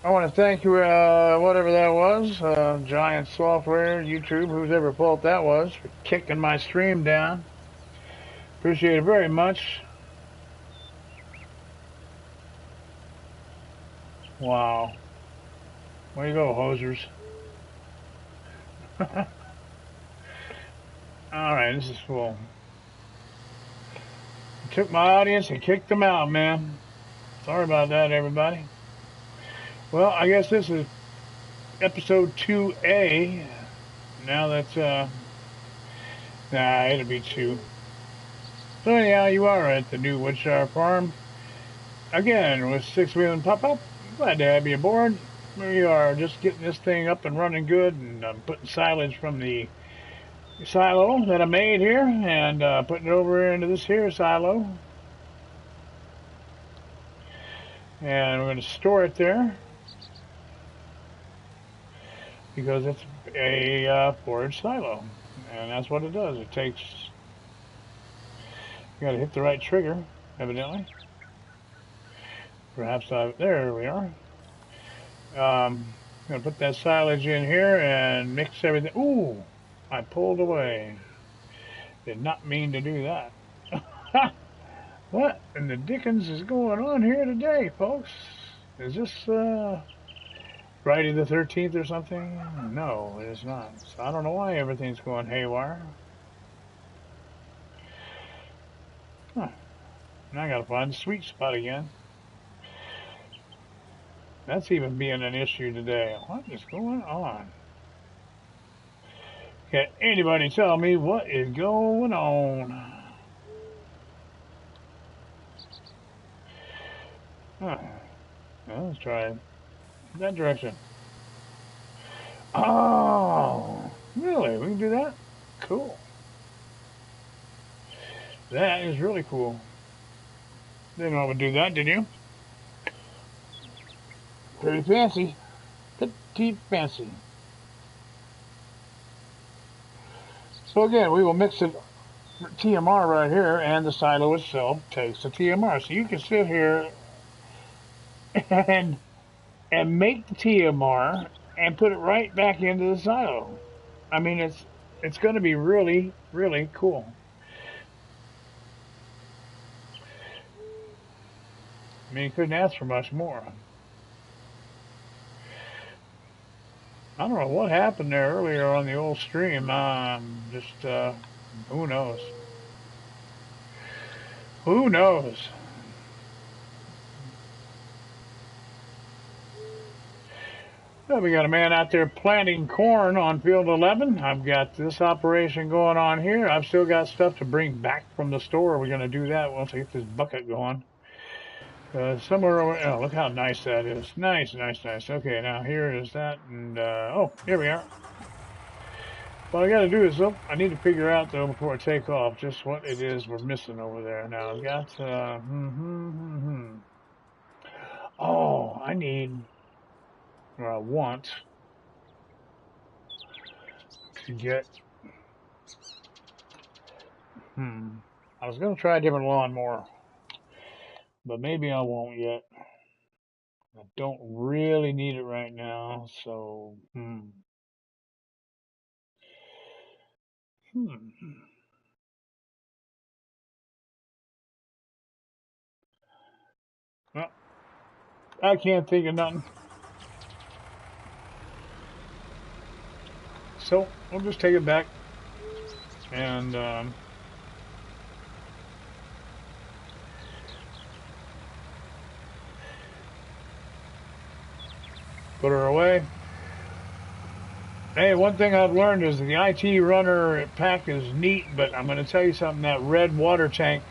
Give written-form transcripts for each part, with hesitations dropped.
I want to thank you, whatever that was, Giant Software, YouTube, whoever fault that was, for kicking my stream down. Appreciate it very much. Wow. Way to go, hosers. Alright, this is cool. Took my audience and kicked them out, man. Sorry about that, everybody. Well, I guess this is episode 2A. Now that's, nah, it'll be 2. So anyhow, you are at the new Woodshire farm. Again, with Sixwheelin Pop-Up. Glad to have you aboard. We are just getting this thing up and running good, and I'm putting silage from the silo that I made here, and putting it over into this here silo. And we're going to store it there, because it's a forage silo. And that's what it does. It takes, you got to hit the right trigger, evidently. Perhaps there we are. I'm going to put that silage in here and mix everything. Ooh, I pulled away. Did not mean to do that. What in the dickens is going on here today, folks? Is this Friday the 13th or something? No, it is not. So I don't know why everything's going haywire. Huh. Now I gotta find the sweet spot again. That's even being an issue today. What is going on? Can anybody tell me what is going on? Huh. Well, let's try that direction. Oh, really? We can do that? Cool. That is really cool. Didn't know I would do that, did you? Pretty fancy. Pretty fancy. So again, we will mix it TMR right here, and the silo itself takes the TMR. So you can sit here and make the TMR and put it right back into the silo. I mean, it's going to be really, really cool. I mean, you couldn't ask for much more. I don't know what happened there earlier on the old stream. Just who knows? Who knows? Well, we got a man out there planting corn on field 11. I've got this operation going on here. I've still got stuff to bring back from the store. We're going to do that once I get this bucket going. Somewhere over, oh, look how nice that is. Nice, nice, nice. Okay, now here is that, and, oh, here we are. What I got to do is, oh, I need to figure out, though, before I take off, just what it is we're missing over there. Now, I've got, oh, I need, or I want to get, I was going to try a different lawnmower, but maybe I won't yet. I don't really need it right now, so, Well, I can't think of nothing. So we'll just take it back and put her away. Hey, one thing I've learned is the IT runner pack is neat, but I'm going to tell you something. That red water tank,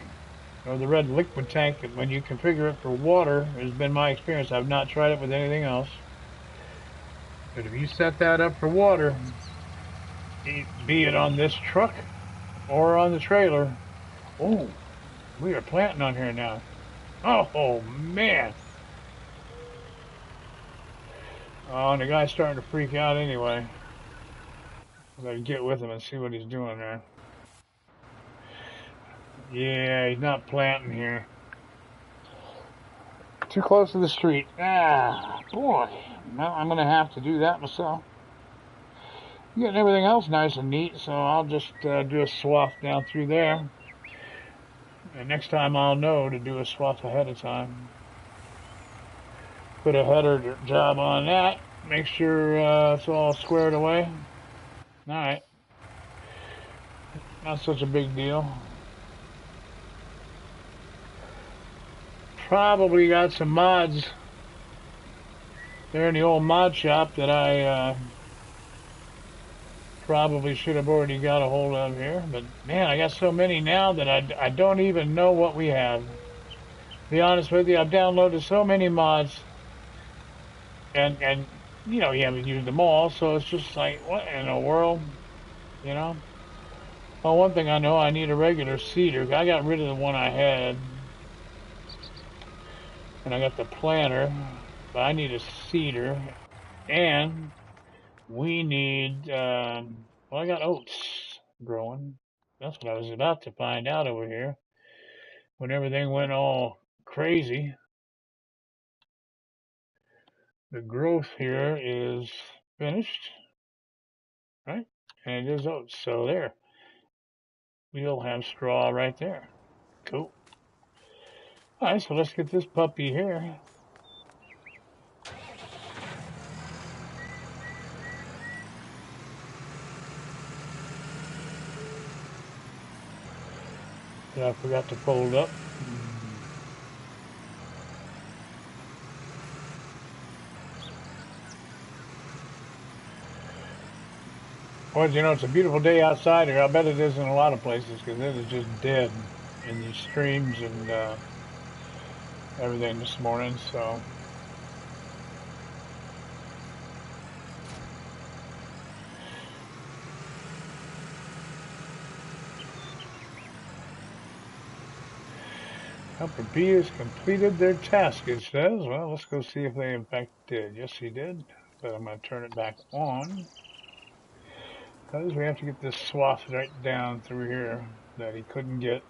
or the red liquid tank, when you configure it for water, has been my experience. I've not tried it with anything else. But if you set that up for water, be it on this truck or on the trailer, oh, we are planting on here now. Oh, man. Oh, and the guy's starting to freak out anyway. I gotta get with him and see what he's doing there. Yeah, he's not planting here. too close to the street. Ah, boy. Well, I'm going to have to do that myself. Getting everything else nice and neat, so I'll just do a swath down through there. And next time I'll know to do a swath ahead of time. Put a header job on that. Make sure it's all squared away. Alright. Not such a big deal. Probably got some mods there in the old mod shop that I probably should have already got a hold of here. But man, I got so many now that I don't even know what we have. To be honest with you, I've downloaded so many mods, and you know, you haven't used them all, so it's just like, what in the world, you know? Well, one thing I know, I need a regular seeder. I got rid of the one I had, and I got the planter, but I need a seeder, and we need, well, I got oats growing. That's what I was about to find out over here when everything went all crazy. The growth here is finished, right? And it is oats. So there, we'll have straw right there. Cool. All right, so let's get this puppy here. That I forgot to fold up. Well, you know, it's a beautiful day outside here. I bet it is in a lot of places because it is just dead in these streams and everything this morning. So Helper B has completed their task, it says. Well, let's go see if they in fact did. Yes, he did. But I'm going to turn it back on because we have to get this swath right down through here that he couldn't get.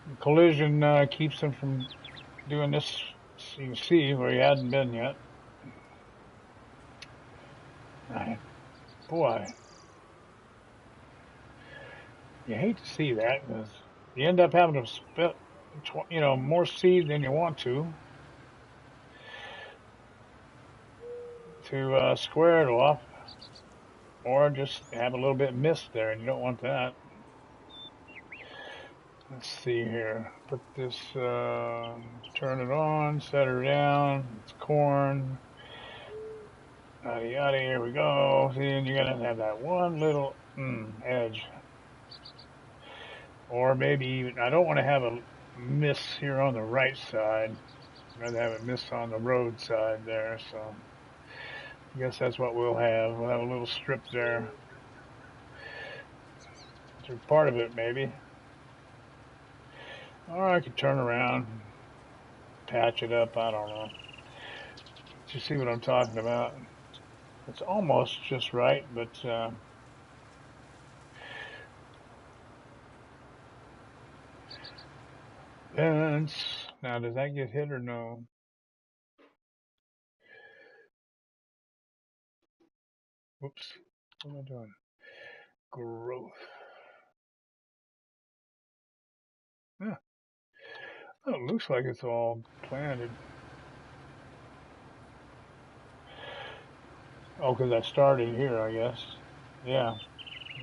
The collision keeps him from doing this, so you can see where he hadn't been yet. Boy, you hate to see that because you end up having to spit, you know, more seed than you want to square it off, or just have a little bit missed there, and you don't want that. Let's see here. Put this, turn it on, set her down. It's corn. Yada yada. Here we go. See, and you're gonna have that one little edge, or maybe even. I don't want to have a miss here on the right side. I'd rather have it miss on the road side there. So I guess that's what we'll have. We'll have a little strip there. Or part of it, maybe. Or I could turn around, patch it up. I don't know. You see what I'm talking about? It's almost just right, but fence. Now, does that get hit or no? Whoops. What am I doing? Growth. Yeah. Oh, it looks like it's all planted. Oh, because I started here, I guess. Yeah,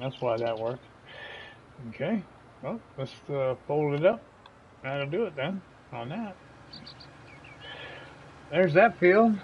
that's why that worked. Okay. Well, let's fold it up. That'll do it then on that. There's that field.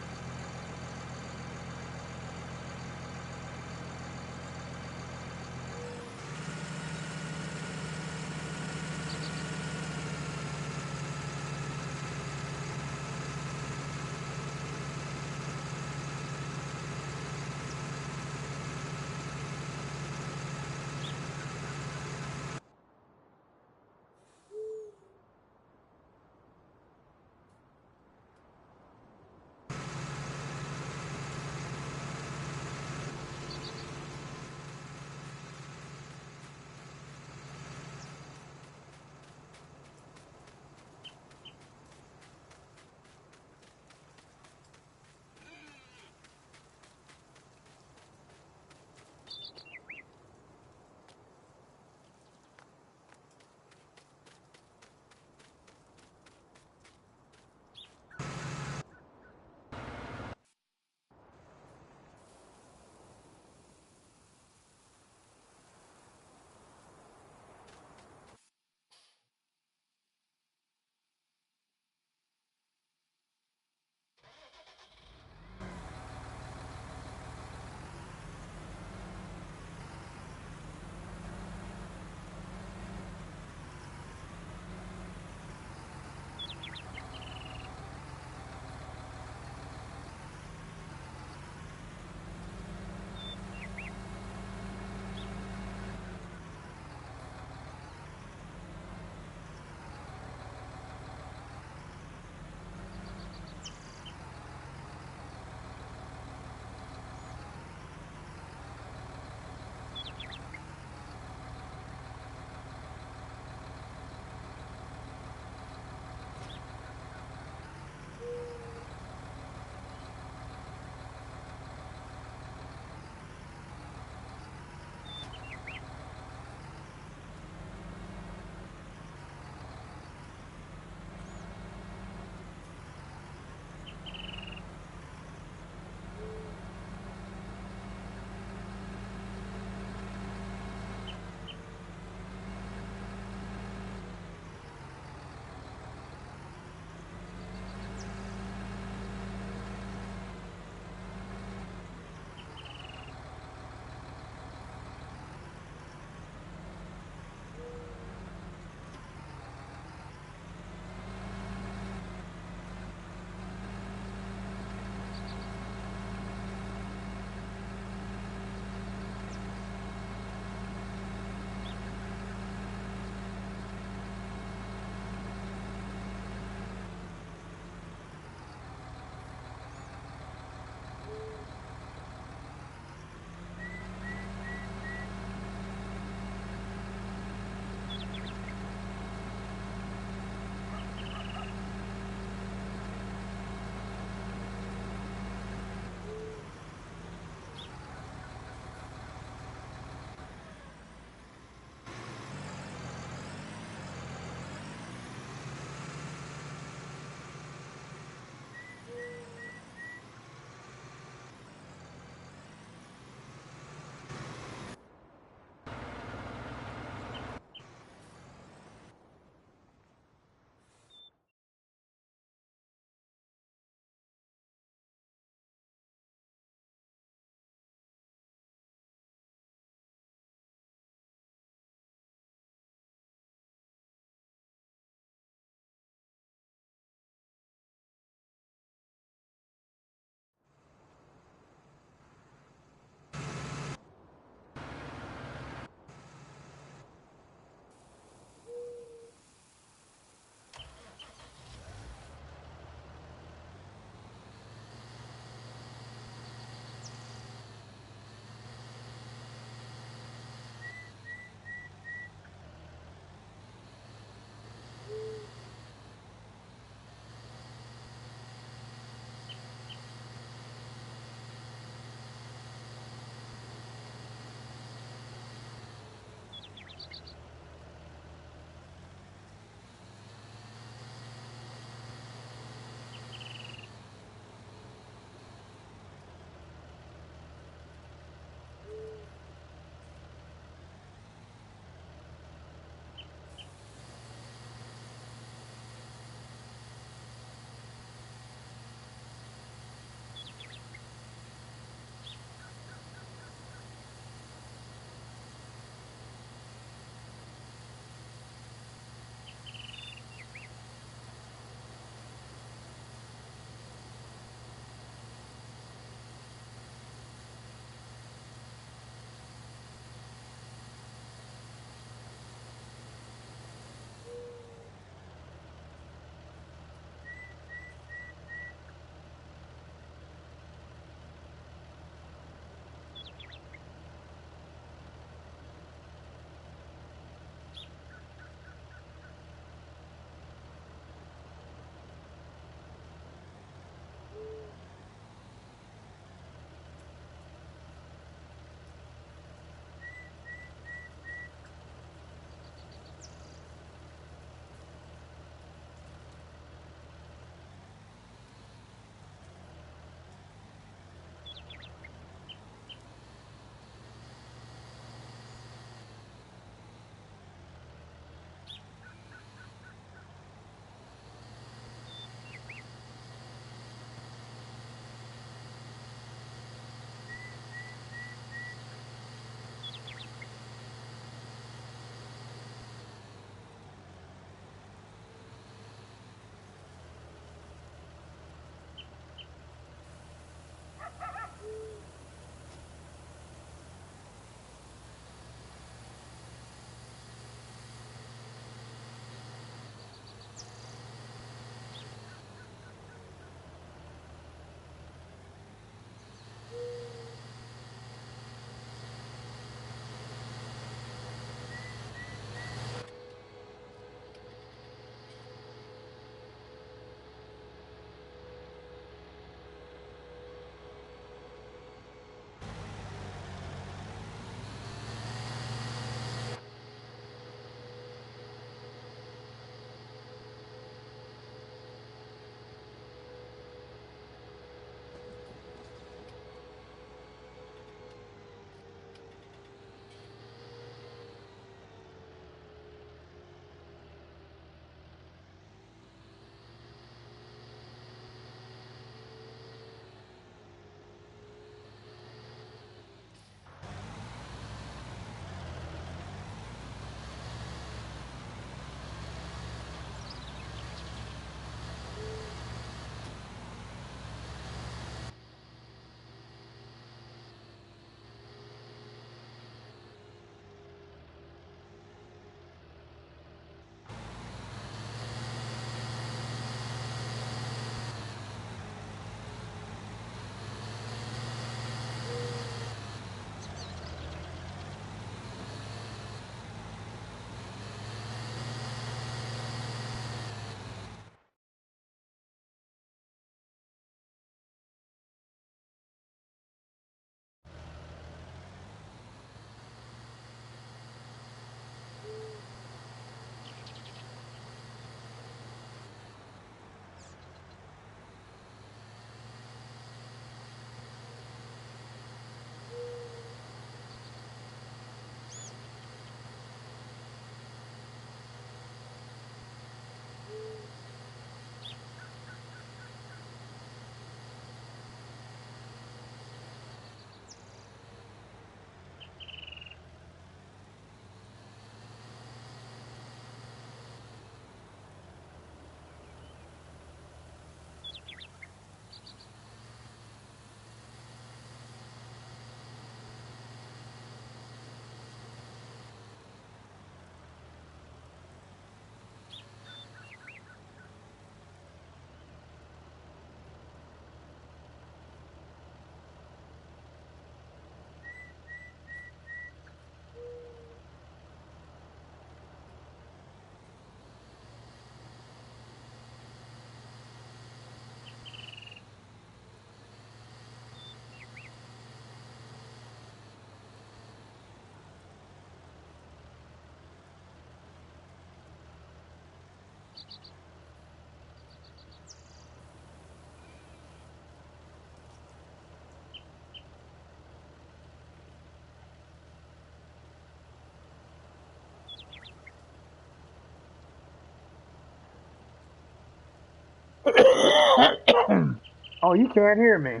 Oh, you can't hear me.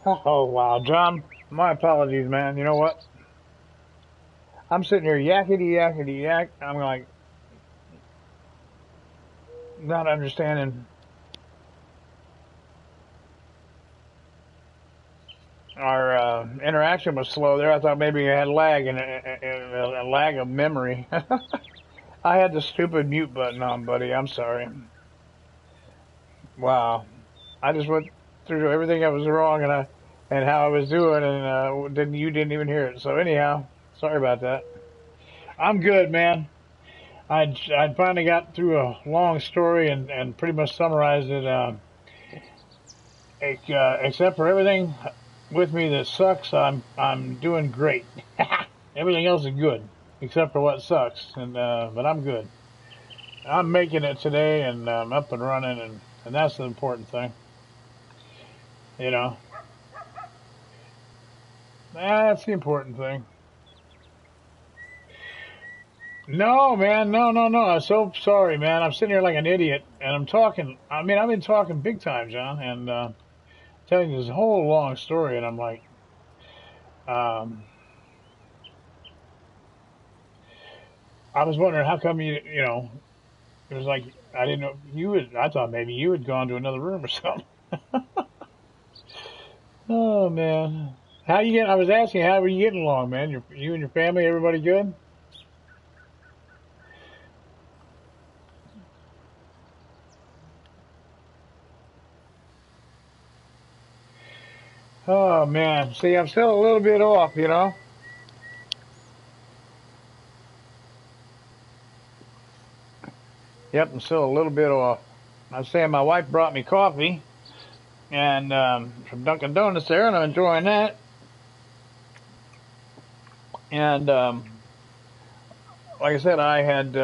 Oh, wow. John, my apologies, man. You know what? I'm sitting here yakety yakety yak. I'm like, not understanding. Our interaction was slow there. I thought maybe I had lag and a lag of memory. I had the stupid mute button on, buddy. I'm sorry. Wow. I just went through everything I was wrong and how I was doing, and you didn't even hear it. So anyhow, sorry about that. I'm good, man. I'd finally got through a long story and pretty much summarized it. Except for everything with me that sucks, I'm doing great. Everything else is good except for what sucks, and but I'm good. I'm making it today, and I'm up and running, and that's the important thing. You know, that's the important thing. No, man, no. I'm so sorry, man. I'm sitting here like an idiot, and I'm talking. I mean, I've been talking big time, John, and telling you this whole long story, and I'm like, um, I was wondering how come you know, it was like I didn't know you would. I thought maybe you had gone to another room or something. Oh man, how you getting? I was asking how were you getting along, man? You and your family, everybody good? Oh man, see, I'm still a little bit off, you know. Yep, I'm still a little bit off. I was saying my wife brought me coffee and from Dunkin' Donuts there, and I'm enjoying that. And like I said, I had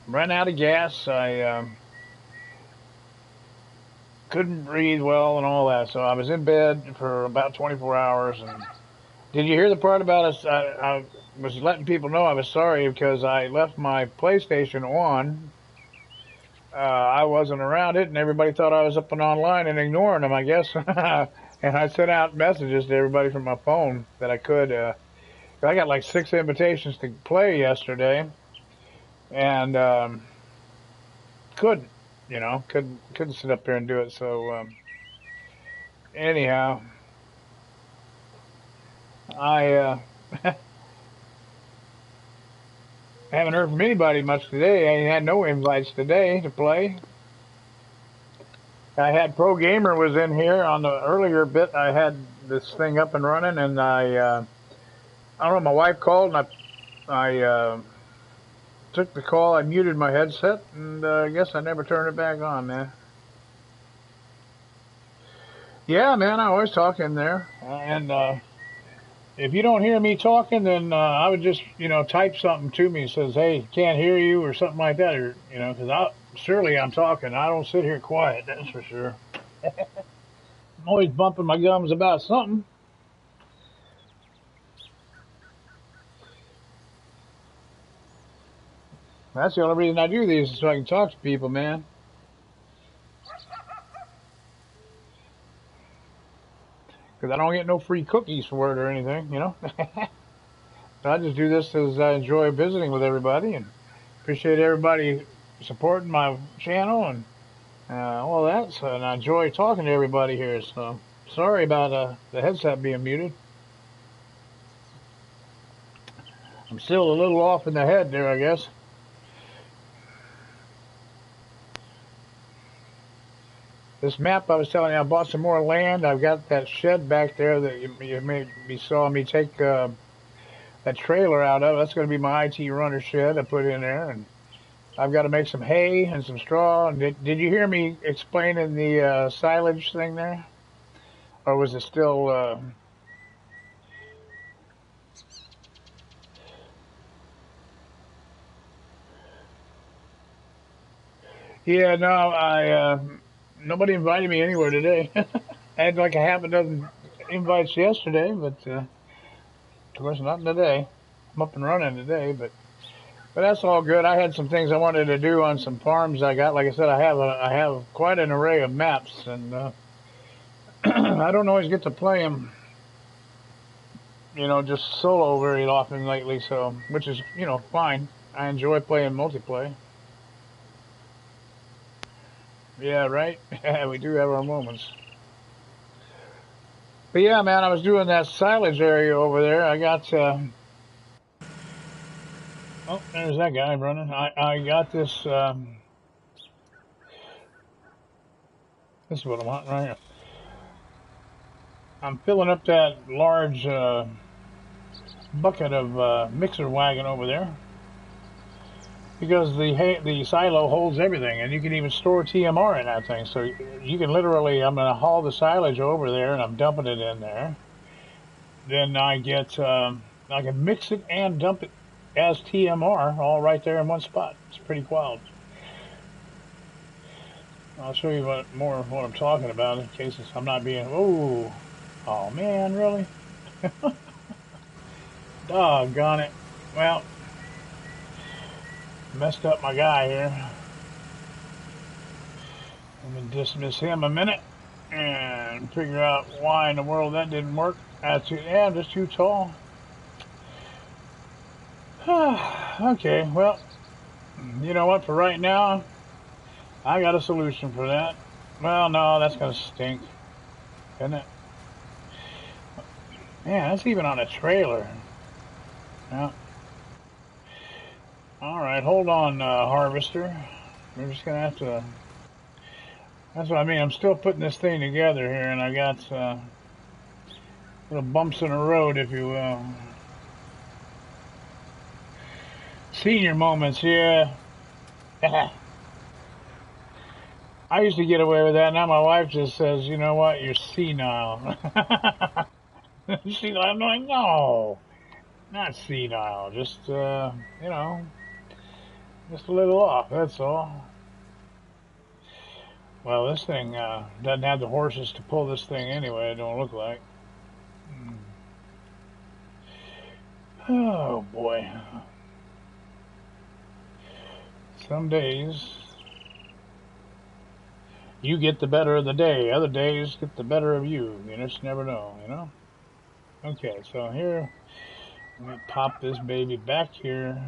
run out of gas. I couldn't breathe well and all that, so I was in bed for about 24 hours. And did you hear the part about us? I was letting people know I was sorry because I left my PlayStation on. I wasn't around it, and everybody thought I was up and online and ignoring them, I guess. And I sent out messages to everybody from my phone that I could. I got like 6 invitations to play yesterday, and couldn't, couldn't sit up there and do it. So anyhow, I haven't heard from anybody much today. I had no invites today to play. I had Pro Gamer was in here on the earlier bit. I had this thing up and running, and I don't know. My wife called, and I took the call. I muted my headset, and I guess I never turned it back on, man. Yeah, man, I always talk in there, and if you don't hear me talking, then I would just type something to me that says, "Hey, can't hear you" or something like that, or because I surely I'm talking. I don't sit here quiet. That's for sure. I'm always bumping my gums about something. That's the only reason I do these is so I can talk to people, man. Because I don't get no free cookies for it or anything. So I just do this as I enjoy visiting with everybody and appreciate everybody supporting my channel and all that. So, and I enjoy talking to everybody here. So sorry about the headset being muted. I'm still a little off in the head there, I guess. This map, I was telling you, I bought some more land. I've got that shed back there that you maybe saw me take that trailer out of. That's going to be my IT runner shed I put in there. And I've got to make some hay and some straw. Did you hear me explaining the silage thing there? Or was it still... Yeah, no, nobody invited me anywhere today. I had like a half a dozen invites yesterday, but of course not today. I'm up and running today, but that's all good. I had some things I wanted to do on some farms I got. Like I said, I have quite an array of maps, and I don't always get to play them, just solo very often lately. So, which is fine. I enjoy playing multiplayer. Yeah, right. Yeah, we do have our moments. But yeah, man, I was doing that silage area over there. I got oh, there's that guy running. I got this. This is what I want right here. I'm filling up that large bucket of mixer wagon over there because the silo holds everything, and you can even store TMR in that thing. So you can literally, I'm going to haul the silage over there, and I'm dumping it in there. Then I can mix it and dump it as TMR all right there in one spot. It's pretty wild. I'll show you more of what I'm talking about in case I'm not being. Oh man, really? Doggone it. Well, messed up my guy here. I'm gonna dismiss him a minute and figure out why in the world that didn't work. I'm just too tall. Okay, well, you know what? For right now, I got a solution for that. Well, no, that's gonna stink, isn't it? Man, that's even on a trailer. Yeah. All right, hold on, harvester. We're just gonna have to. That's what I mean. I'm still putting this thing together here, and I got little bumps in the road, if you will. Senior moments, yeah. I used to get away with that. Now my wife just says, "You know what? You're senile." I'm like, no, not senile. Just just a little off. That's all. Well, this thing doesn't have the horses to pull this thing anyway. It don't look like. Oh boy. Some days you get the better of the day. Other days get the better of you. You just never know. Okay, so here, let me pop this baby back here.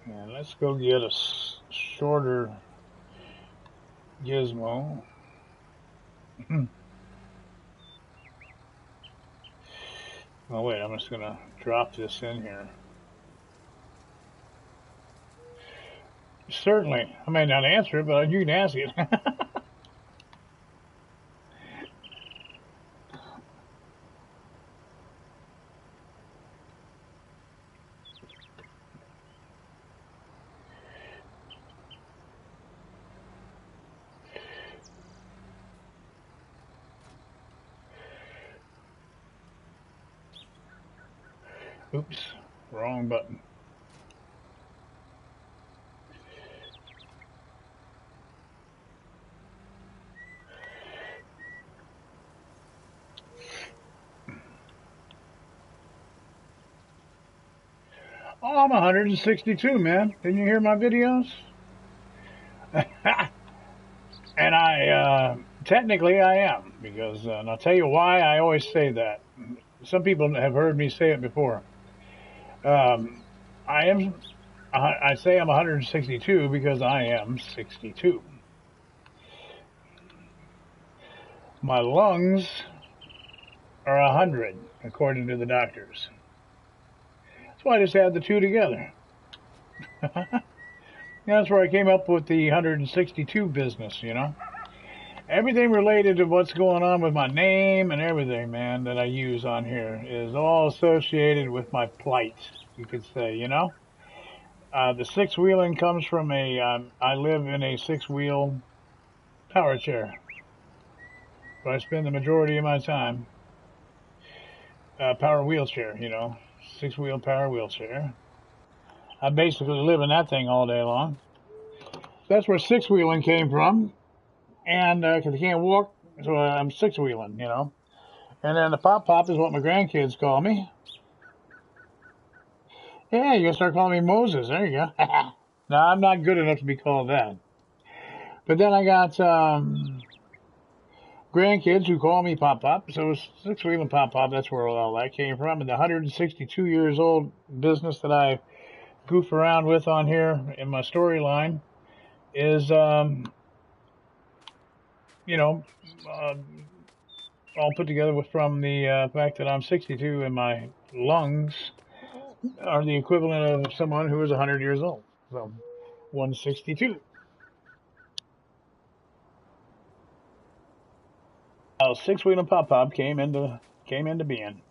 And let's go get a shorter gizmo. Oh wait, I'm just gonna drop this in here. Certainly. I may not answer it, but you can ask it. Oops, wrong button. Oh, I'm 162, man. Didn't you hear my videos? And technically I am, because, and I'll tell you why I always say that. Some people have heard me say it before. Um, I say I'm 162 because I am 62. My lungs are 100, according to the doctors. That's why I just add the two together. That's where I came up with the 162 business. Everything related to what's going on with my name and everything, man, that I use on here is all associated with my plight, you could say. The six-wheeling comes from I live in a six-wheel power chair. So I spend the majority of my time, power wheelchair, six-wheel power wheelchair. I basically live in that thing all day long. That's where six-wheeling came from. And because I can't walk, so I'm six-wheeling, you know. And then the pop-pop is what my grandkids call me. Yeah, you can start calling me Moses. There you go. No, I'm not good enough to be called that. But then I got grandkids who call me Pop-Pop. So Sixwheelin Pop-Pop, that's where all that came from. And the 162 years old business that I goof around with on here in my storyline is, you know, all put together with from the fact that I'm 62 and my lungs are the equivalent of someone who is 100 years old. So 162. Sixwheelin Pop-Pop came into being.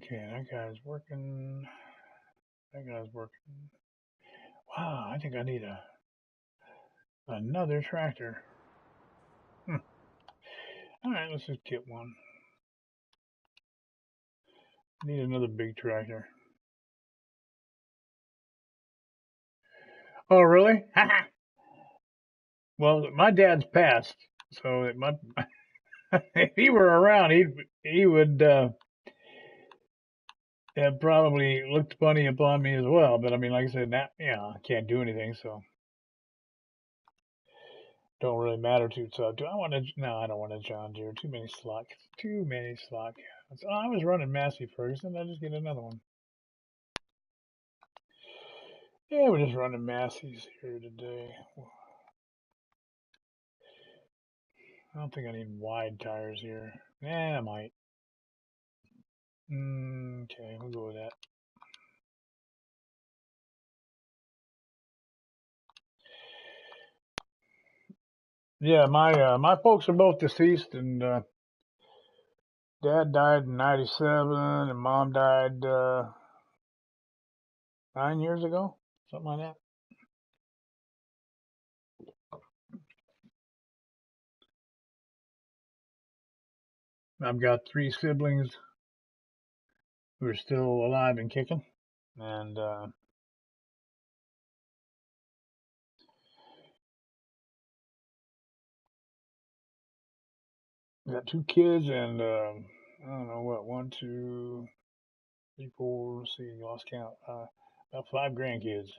Okay, that guy's working. That guy's working. Wow, I think I need another tractor. All right, let's just get one. Need another big tractor. Oh, really? Well, my dad's passed, so if he were around, he would have probably looked funny upon me as well. But I mean, like I said, now, I can't do anything, so don't really matter too. So do I want to? No, I don't want a John Deere. Too many slock. Too many slock. So I was running Massey Ferguson. I just get another one. Yeah, we're just running Massey's here today. I don't think I need wide tires here. I might. Okay, we'll go with that. Yeah, my folks are both deceased, and Dad died in '97, and Mom died 9 years ago, something like that. I've got 3 siblings who are still alive and kicking, and got 2 kids, and I don't know what, 1, 2, 3, 4. Let's see, lost count. About 5 grandkids.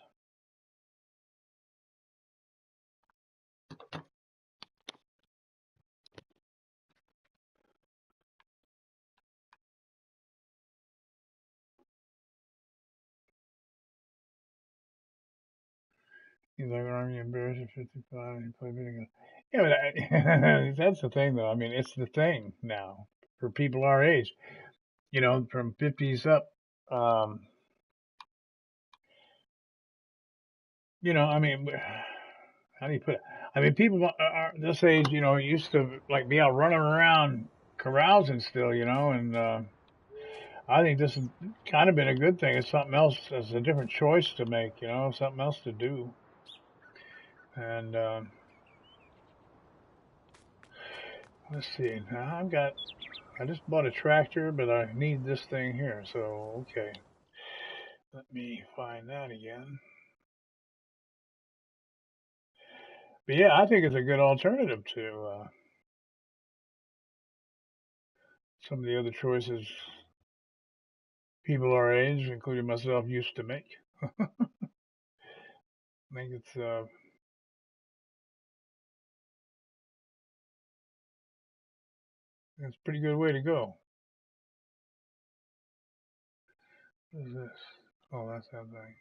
He's like, aren't you embarrassed at 55? You play video games. Yeah, but that's the thing, though. I mean, it's the thing now for people our age. You know, from 50s up. You know, I mean, how do you put it? I mean, people are this age, you know, used to like be out running around carousing still, you know, and I think this has kind of been a good thing. It's something else. It's a different choice to make, you know, something else to do. And let's see. Now I just bought a tractor, but I need this thing here. So, okay. Let me find that again. But yeah, I think it's a good alternative to some of the other choices people our age, including myself, used to make. I think it's a pretty good way to go. What is this? Oh, that's that thing.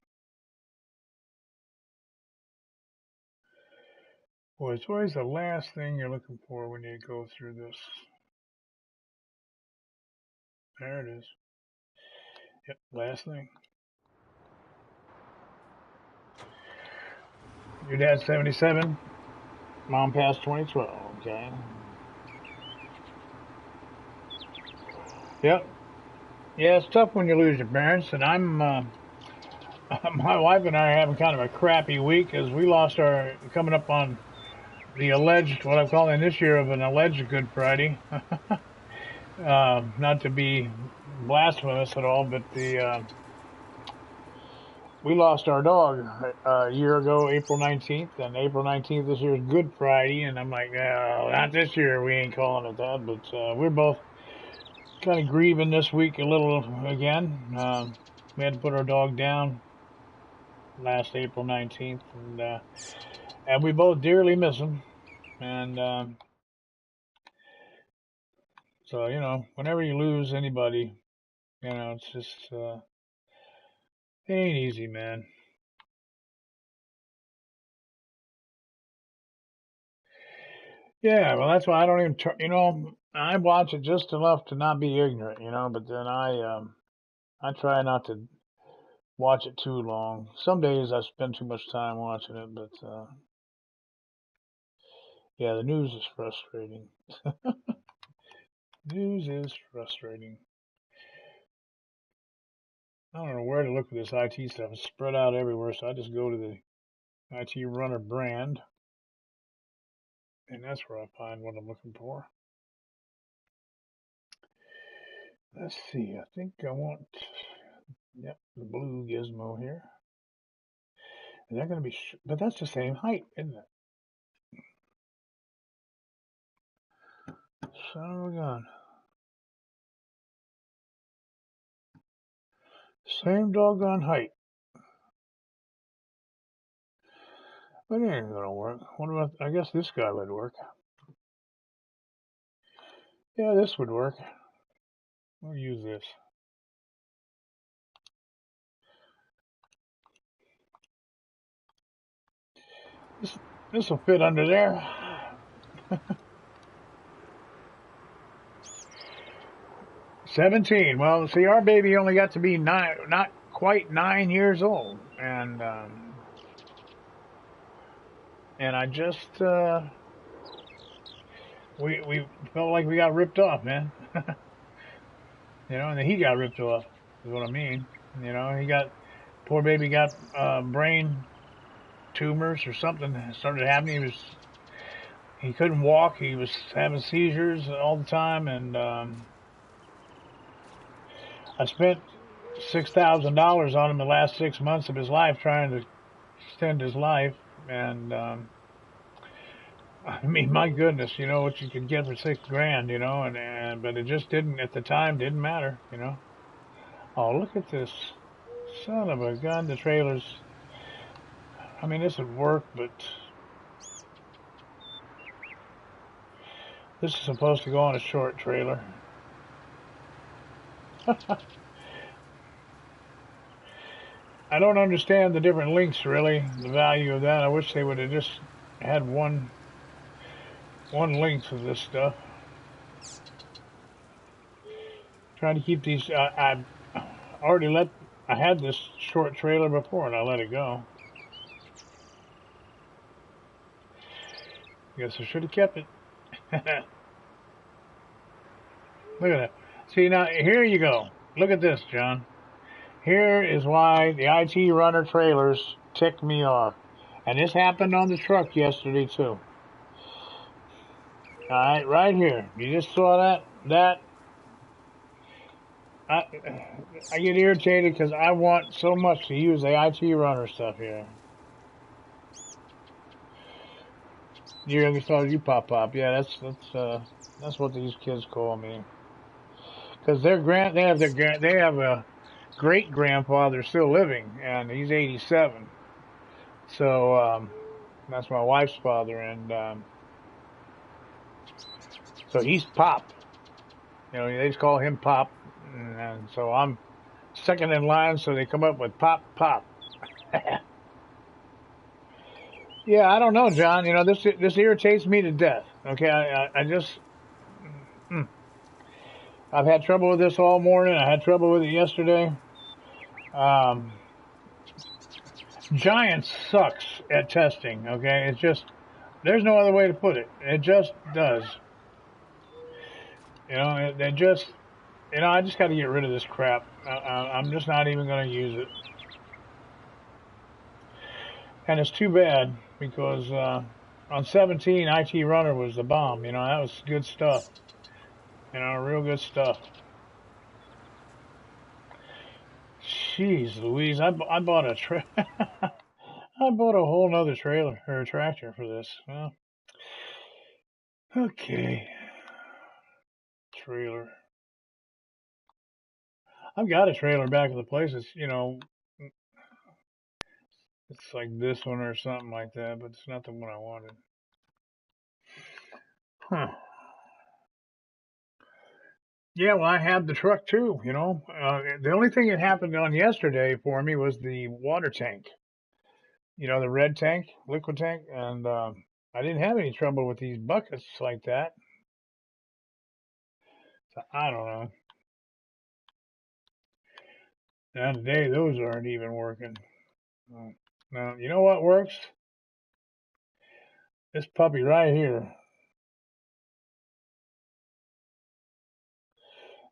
Boy, it's always the last thing you're looking for when you go through this. There it is. Yep, last thing. Your dad's 77. Mom passed 2012. Okay. Yep. Yeah, it's tough when you lose your parents, and I'm. My wife and I are having kind of a crappy week as we lost our coming up on the alleged, what I'm calling this year of an alleged Good Friday. Not to be blasphemous at all, but we lost our dog a year ago, April 19th, and April 19th this year is Good Friday, and I'm like, no, not this year, we ain't calling it that, but we're both kind of grieving this week a little again. We had to put our dog down last April 19th, and we both dearly miss him, and so, whenever you lose anybody, it's just, it ain't easy, man. Yeah, well, that's why I don't even, I watch it just enough to not be ignorant, but then I try not to watch it too long. Some days I spend too much time watching it, but, yeah, the news is frustrating. News is frustrating. I don't know where to look for this IT stuff. It's spread out everywhere, so I just go to the IT Runner brand, and that's where I find what I'm looking for. Let's see. I think I want, yep, the blue gizmo here. Is that going to be, but that's the same height, isn't it? Son of a gun. Same doggone height. But it ain't gonna work. What about, I guess this guy would work. Yeah, this would work. We'll use this. This will fit under there. 17. Well, see, our baby only got to be not quite 9 years old, and I just we felt like we got ripped off, man. And he got ripped off. Is what I mean. Poor baby got brain tumors or something started happening. He couldn't walk. He was having seizures all the time, and I spent $6,000 on him the last 6 months of his life trying to extend his life, and I mean, my goodness, what you could get for $6,000, and but it just didn't at the time. Didn't matter. Oh, look at this, son of a gun! The trailers. I mean, this would work, but this is supposed to go on a short trailer. I don't understand the different links, really, the value of that. I wish they would have just had one length of this stuff. Trying to keep these, I had this short trailer before and I let it go. Guess I should have kept it. Look at that. See, now, here you go. Look at this, John. Here is why the IT Runner trailers tick me off. And this happened on the truck yesterday, too. Alright, right here. You just saw that? I get irritated because I want so much to use the IT Runner stuff here. You're gonna call you Pop. Yeah, that's what these kids call me. Because they have a great grandfather still living, and he's 87. So that's my wife's father, and so he's Pop. They just call him Pop, and so I'm second in line. So they come up with Pop. Yeah, I don't know, John. This irritates me to death. Okay, I just. I've had trouble with this all morning. I had trouble with it yesterday. Giant sucks at testing, okay? It's just, there's no other way to put it. It just does. It just, I just got to get rid of this crap. I'm just not even going to use it. And it's too bad because on 17, IT Runner was the bomb. You know, that was good stuff. You know, real good stuff. Jeez Louise, I bought a I bought a whole nother trailer or tractor for this. Well, okay. Trailer. I've got a trailer back at the place. It's, you know, it's like this one or something like that, but it's not the one I wanted. Huh. Yeah, well, I had the truck too, you know. The only thing that happened on yesterday for me was the water tank, you know, the red tank, liquid tank, and I didn't have any trouble with these buckets like that. So I don't know. Now today, those aren't even working. Now, you know what works? This puppy right here.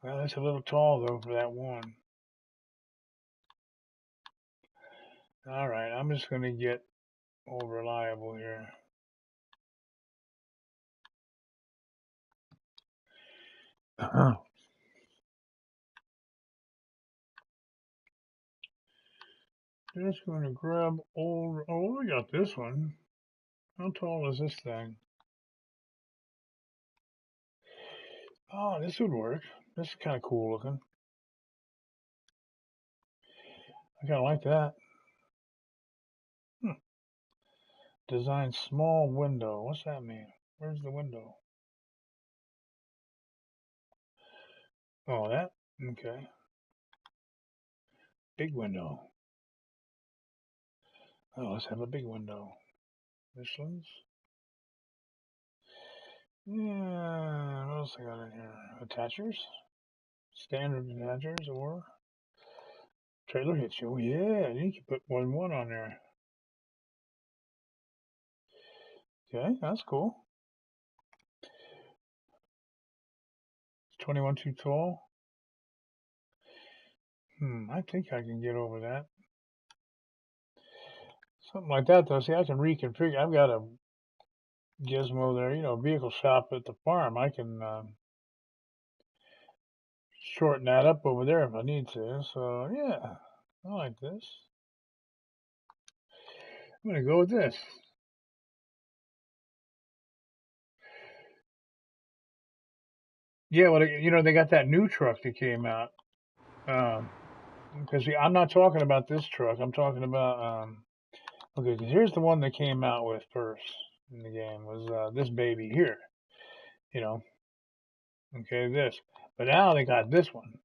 Well, it's a little tall though for that one. All right, I'm just gonna get all reliable here. Just gonna grab old. Oh, we got this one. How tall is this thing? Oh, this would work. This is kind of cool looking. I kind of like that. Hmm. Design small window. What's that mean? Where's the window? Oh, that? Okay. Big window. Oh, let's have a big window. This one's. Yeah, what else I got in here? Attachers? Standard attachers or trailer hitch. Oh, yeah, you can put more than one on there. Okay, that's cool. It's 21 too tall. I think I can get over that. Something like that, though. See, I can reconfigure. I've got a gizmo there, you know, vehicle shop at the farm. I can shorten that up over there if I need to. So, yeah, I like this. I'm going to go with this. Yeah, well, you know, they got that new truck that came out. Because I'm not talking about this truck. I'm talking about, okay, 'cause here's the one they came out with first in the game was this baby here, you know. Okay, this. But now they got this one.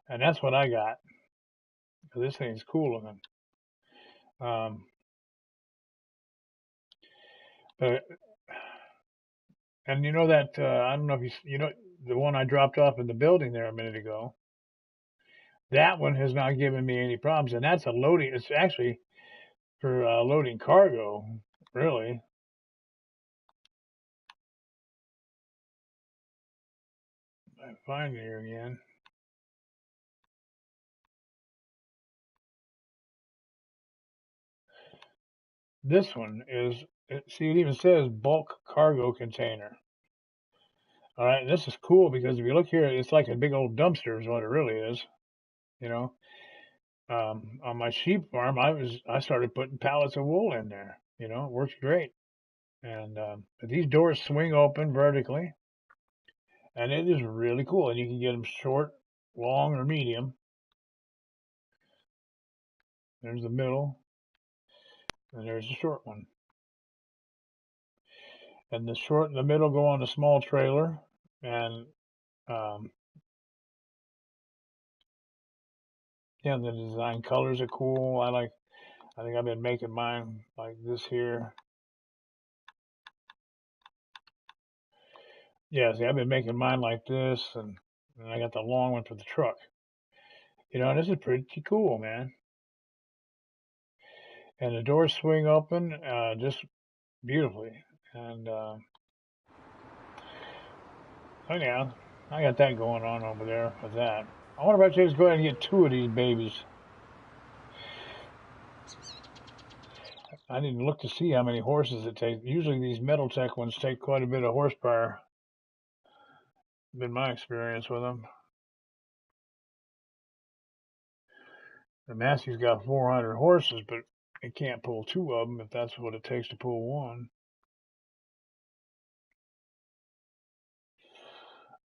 And that's what I got. This thing's cool looking. Um, but and you know that I don't know if you know the one I dropped off in the building there a minute ago. That one has not given me any problems, and that's a loading. It's actually for loading cargo, really. I find it here again. This one is. See, it even says bulk cargo container. All right, and this is cool because if you look here, it's like a big old dumpster is what it really is. You know, on my sheep farm, I started putting pallets of wool in there. You know, it works great. And but these doors swing open vertically, and it is really cool. And you can get them short, long, or medium. There's the middle, and there's the short one. And the short and the middle go on the small trailer, and um, yeah, the design colors are cool. I think I've been making mine like this here. Yeah, see, I've been making mine like this, and I got the long one for the truck. You know, this is pretty cool, man. And the doors swing open just beautifully. And oh yeah, I got that going on over there with that. I wonder if I should just go ahead and get two of these babies. I didn't look to see how many horses it takes. Usually these Metal Tech ones take quite a bit of horsepower. Been my experience with them. The Massey's got 400 horses, but it can't pull 2 of them if that's what it takes to pull 1.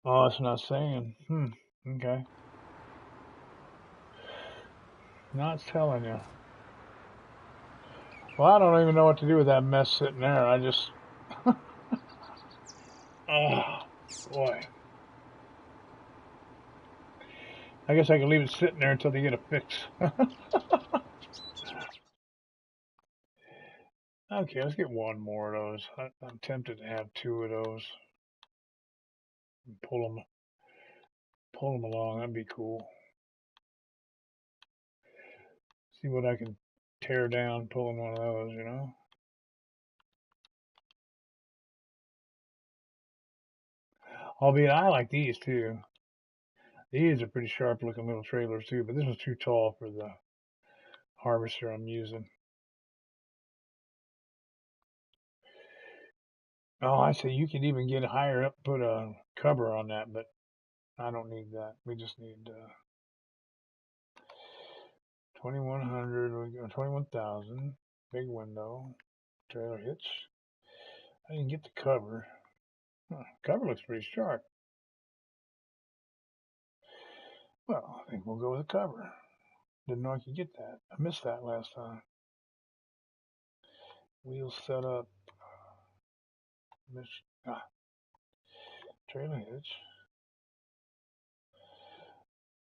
Oh, it's not saying. Okay. Not telling you. Well, I don't even know what to do with that mess sitting there. I just... oh, boy. I guess I can leave it sitting there until they get a fix. Okay, let's get 1 more of those. I'm tempted to have 2 of those. And pull them along. That'd be cool. See what I can tear down pulling one of those, you know? Albeit I like these too. These are pretty sharp looking little trailers too, but this was too tall for the harvester I'm using. Oh, I say you can even get higher up, put a cover on that, but I don't need that. We just need 2100, 21,000, big window, trailer hitch. I didn't get the cover. Cover looks pretty sharp. Well, I think we'll go with the cover. Didn't know I could get that. I missed that last time. Wheels set up. Trailer hitch.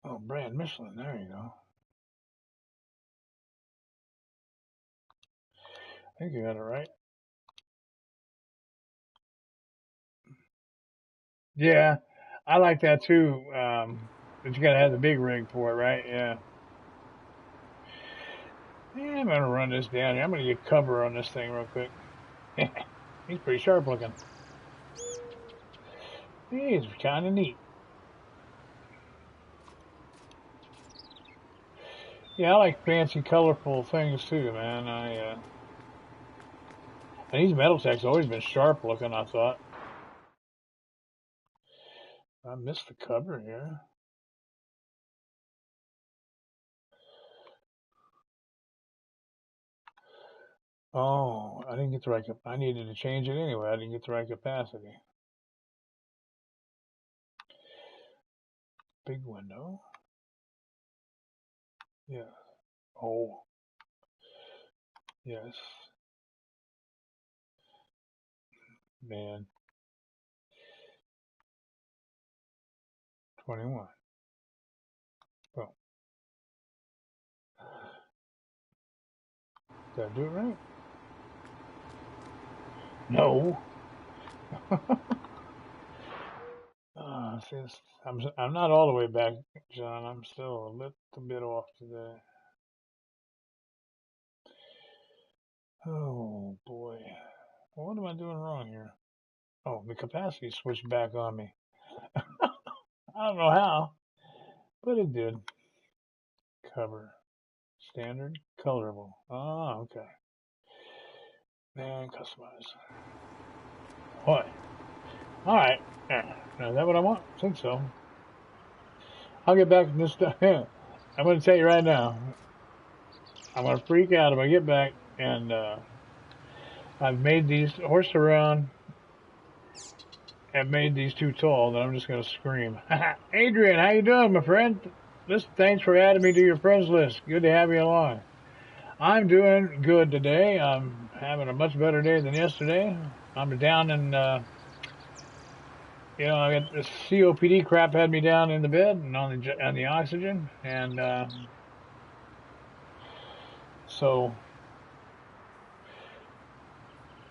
Oh, brand Michelin. There you go. I think you got it right. Yeah, I like that too. But you gotta have the big rig for it, right? Yeah. Yeah, I'm gonna run this down here. I'm gonna get cover on this thing real quick. He's pretty sharp looking. He's kind of neat. Yeah, I like fancy, colorful things too, man. And these Metal Tech's always been sharp looking, I thought. I missed the cover here. Oh, I didn't get the right. I needed to change it anyway. I didn't get the right capacity. Big window. Yeah. Oh. Yes. Man. 21. Oh. Did I do it right? No. See, I'm not all the way back, John. I'm still a little bit off today. Oh boy. Well, what am I doing wrong here? Oh, the capacity switched back on me. I don't know how, but it did. Cover. Standard. Colorable. Oh, okay. And customize. What? Alright. Yeah. Now, is that what I want? I think so. I'll get back to this stuff. I'm going to tell you right now. I'm going to freak out if I get back and I've made these horse around and made these too tall that I'm just going to scream. Adrian, how you doing, my friend? Thanks for adding me to your friends list. Good to have you along. I'm doing good today. I'm having a much better day than yesterday. I'm down in, I got this COPD crap had me down in the bed and on the oxygen, and so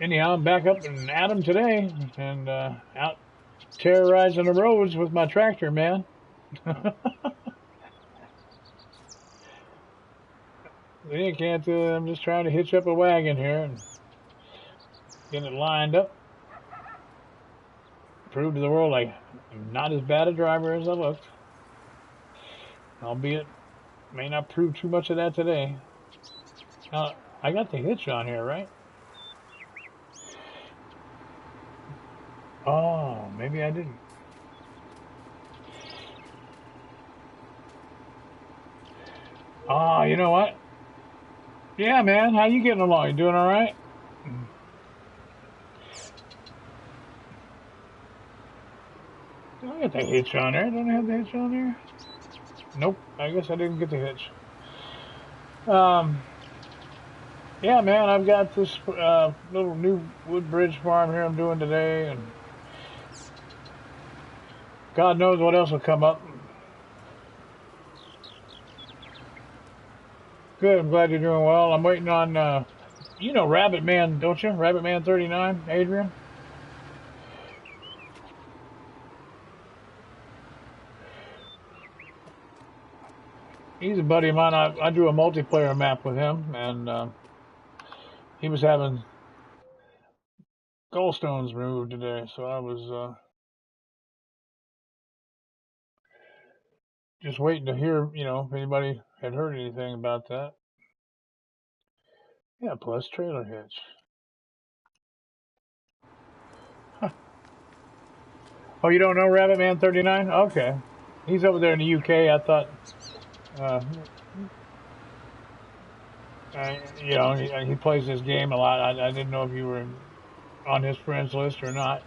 anyhow, I'm back up in Adam today and out terrorizing the roads with my tractor, man. You can't. I'm just trying to hitch up a wagon here and get it lined up. Prove to the world I'm not as bad a driver as I looked. Albeit, may not prove too much of that today. I got the hitch on here, right? Oh, maybe I didn't. Oh, you know what? Yeah, man. How you getting along? You doing all right? I got the hitch on there. Don't I have the hitch on there? Nope. I guess I didn't get the hitch. Um, yeah, man. I've got this little new wood bridge farm here I'm doing today, and God knows what else will come up. Good. I'm glad you're doing well. I'm waiting on, you know, Rabbit Man, don't you? Rabbit Man 39, Adrian. He's a buddy of mine. I do a multiplayer map with him, and he was having gallstones removed today, so I was just waiting to hear, you know, if anybody had heard anything about that. Yeah, plus trailer hitch. Huh. Oh, you don't know Rabbit Man 39? Okay. He's over there in the UK. I thought, uh, you know, he plays this game a lot. I didn't know if you were on his friends list or not.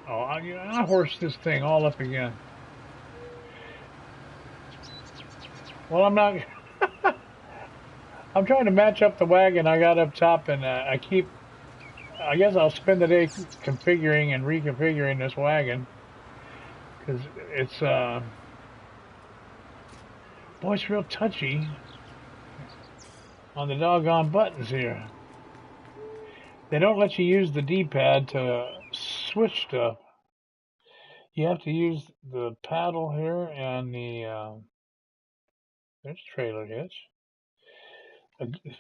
Oh, I horsed this thing all up again. Well, I'm not. I'm trying to match up the wagon I got up top, and I keep. I guess I'll spend the day configuring and reconfiguring this wagon because it's boy, it's real touchy on the doggone buttons here. They don't let you use the D-pad to switch stuff. You have to use the paddle here and there's trailer hitch.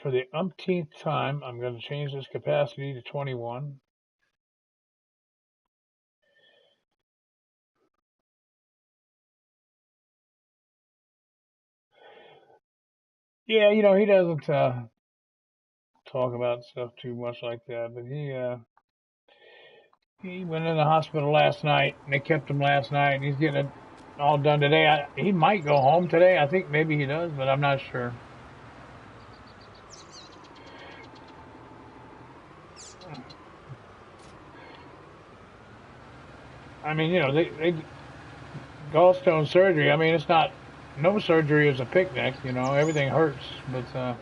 For the umpteenth time, I'm going to change this capacity to 21. Yeah, you know, he doesn't talk about stuff too much like that, but he went in the hospital last night, and they kept him last night, and he's getting it all done today. He might go home today. I think maybe he does, but I'm not sure. I mean, you know, they gallstone surgery. I mean, it's not no surgery is a picnic. You know, everything hurts, but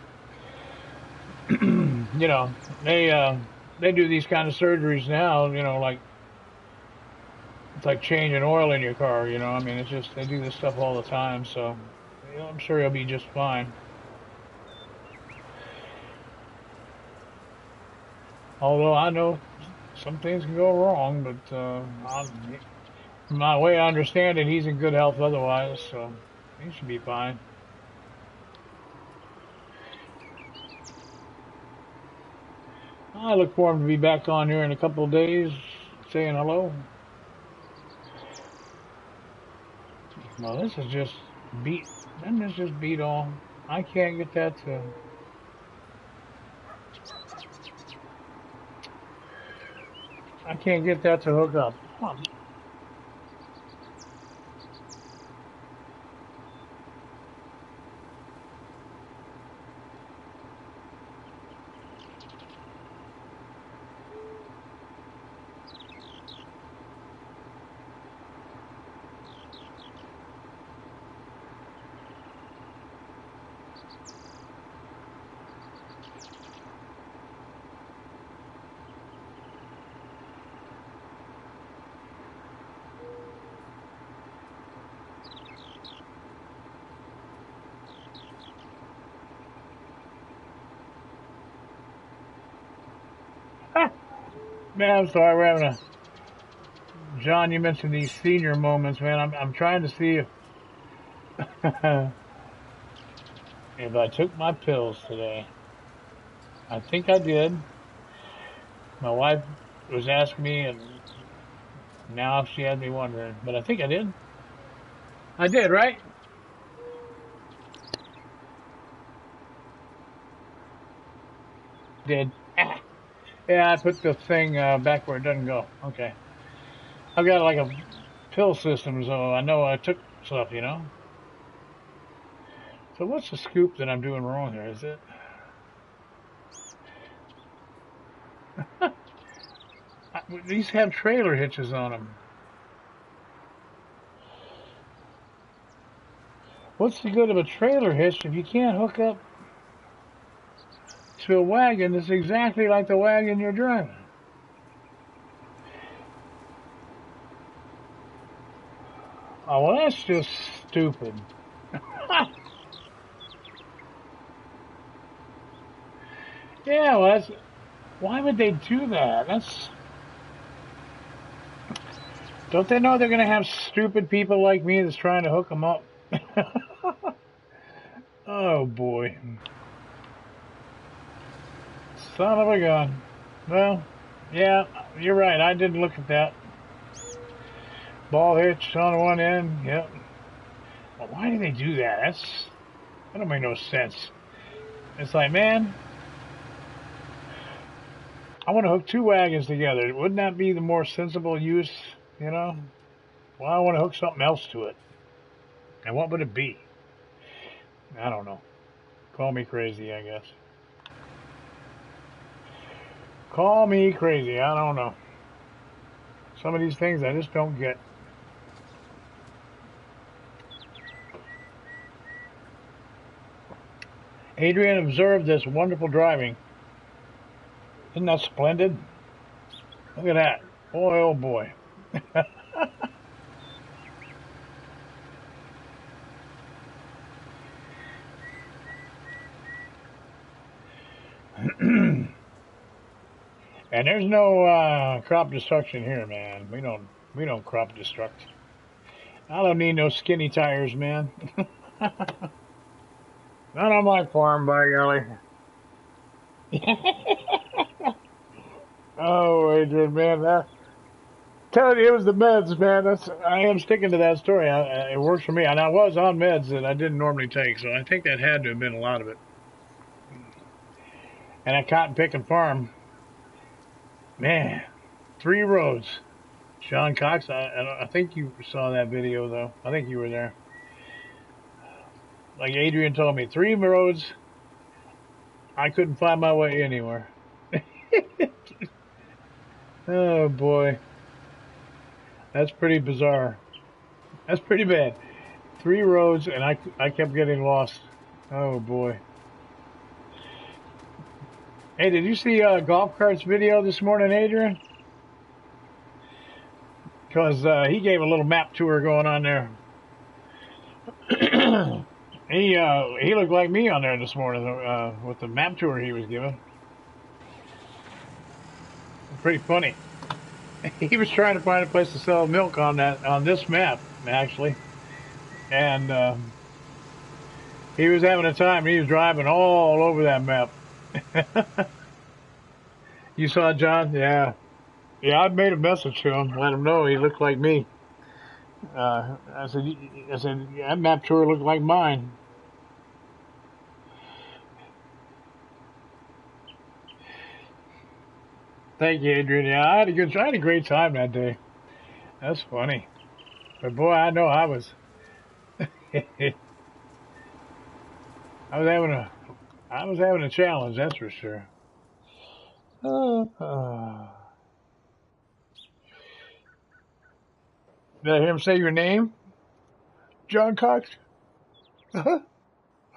you know, they do these kind of surgeries now. You know, like it's like changing oil in your car. You know, I mean, it's just they do this stuff all the time. So, you know, I'm sure he'll be just fine. Although I know some things can go wrong, but from my way I understand it, he's in good health otherwise, so he should be fine. I look for him to be back on here in a couple of days, saying hello. Well, this is just beat. Then this just beat on. I can't get that to. I can't get that to hook up. Come on. Ah, man, I'm sorry. We're having a. John, you mentioned these senior moments, man. I'm trying to see if if I took my pills today. I think I did. My wife was asking me, and now she had me wondering, but I think I did. I did, right? Did. Yeah, I put the thing back where it doesn't go. Okay. I've got like a pill system, so I know I took stuff, you know? So what's the scoop that I'm doing wrong here? Is it? These have trailer hitches on them. What's the good of a trailer hitch if you can't hook up to a wagon that's exactly like the wagon you're driving? Oh, well, that's just stupid. Yeah, well, that's, why would they do that? Don't they know they're going to have stupid people like me that's trying to hook them up? Oh, boy. Son of a gun. Well, yeah, you're right. I didn't look at that. Ball hitch on one end. Yep. Well, why do they do that? That don't make no sense. It's like, man, I want to hook two wagons together. Wouldn't that be the more sensible use, you know? Well, I want to hook something else to it. And what would it be? I don't know. Call me crazy, I guess. Call me crazy. I don't know. Some of these things I just don't get. Adrian observed this wonderful driving. Isn't that splendid? Look at that. Boy, oh boy. And there's no crop destruction here, man. We don't crop destruct. I don't need no skinny tires, man. Not on my farm, by golly. Oh, Adrian, man, tell you, it was the meds, man. I am sticking to that story. It works for me, and I was on meds that I didn't normally take, so I think that had to have been a lot of it. And that cotton picking farm, man, 3 roads. Sean Cox, I think you saw that video, though. I think you were there. Like Adrian told me, 3 roads. I couldn't find my way anywhere. Oh, boy. That's pretty bizarre. That's pretty bad. 3 roads, and I kept getting lost. Oh, boy. Hey, did you see Golf Cart's video this morning, Adrian? Because he gave a little map tour going on there. He looked like me on there this morning with the map tour he was giving. Pretty funny. He was trying to find a place to sell milk on this map, actually, and he was having a time. He was driving all over that map. You saw John? Yeah. Yeah, I made a message to him, let him know he looked like me. I said, that map tour looked like mine. Thank you, Adrian. Yeah, I had a great time that day. That's funny. But boy, I know I was, I was having a challenge, that's for sure. Did I hear him say your name? John Cox?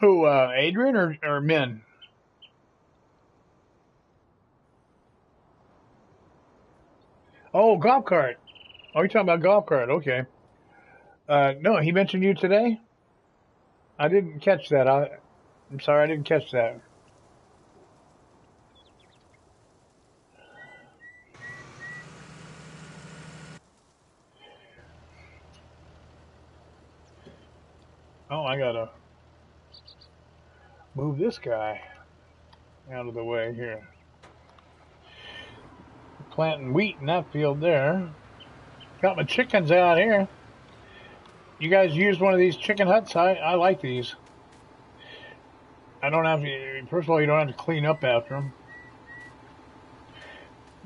Who, Adrian or Min? Oh, golf cart. Oh, you're talking about golf cart. Okay. No, he mentioned you today? I didn't catch that. I'm sorry, I didn't catch that. Oh, I gotta move this guy out of the way here. Planting wheat in that field there. Got my chickens out here. You guys used one of these chicken huts? I like these. I don't have to, first of all, you don't have to clean up after them.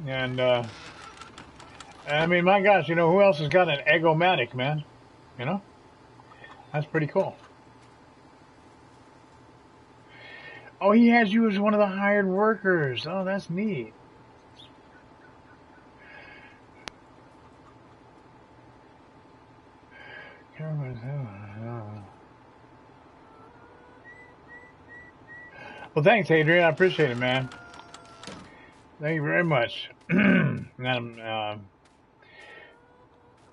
And, I mean, my gosh, you know, who else has got an Eggomatic, man? You know? That's pretty cool. Oh, he has you as one of the hired workers. Oh, that's neat. Well, thanks, Adrian. I appreciate it, man. Thank you very much. It's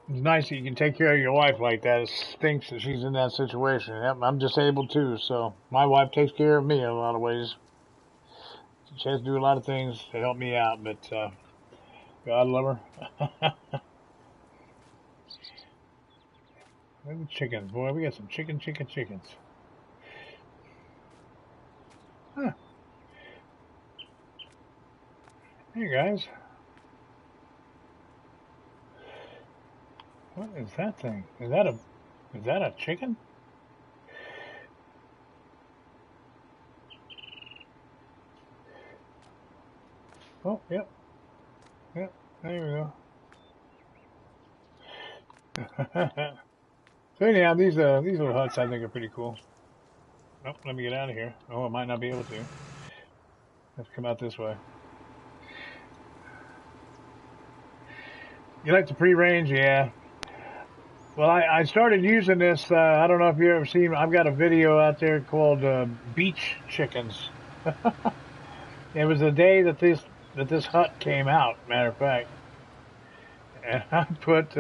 nice that you can take care of your wife like that. It stinks that she's in that situation. Yep, I'm disabled too, so my wife takes care of me in a lot of ways. She has to do a lot of things to help me out, but God love her. Maybe chickens, boy. We got some chickens. Huh. Hey guys, what is that thing? Is that a chicken? Oh, yep, yep. There we go. So anyhow, these little huts I think are pretty cool. Oh, let me get out of here. Oh, I might not be able to. Let's come out this way. You like the pre-range? Yeah. Well, I started using this. I don't know if you ever seen. I've got a video out there called Beach Chickens. It was the day that this hut came out. Matter of fact, and I put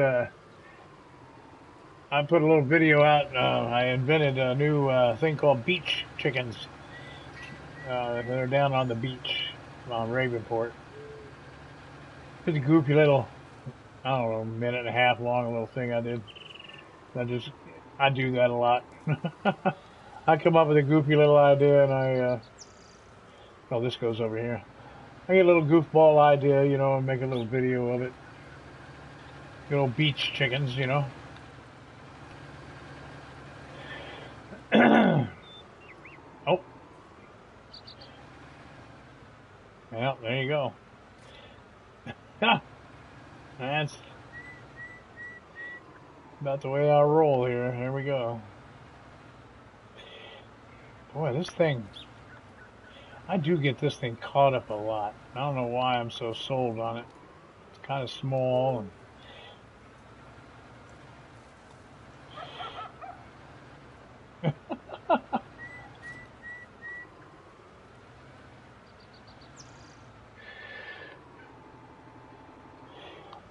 a little video out. I invented a new thing called Beach Chickens. They're down on the beach on Ravenport. It's a goofy little, I don't know, minute and a half long little thing I did. I do that a lot. I come up with a goofy little idea and oh, this goes over here. I get a little goofball idea, you know, and make a little video of it. Good old beach chickens, you know. Oh. Well, there you go. That's about the way I roll here. Here we go. Boy, this thing, I do get this thing caught up a lot. I don't know why I'm so sold on it. It's kind of small and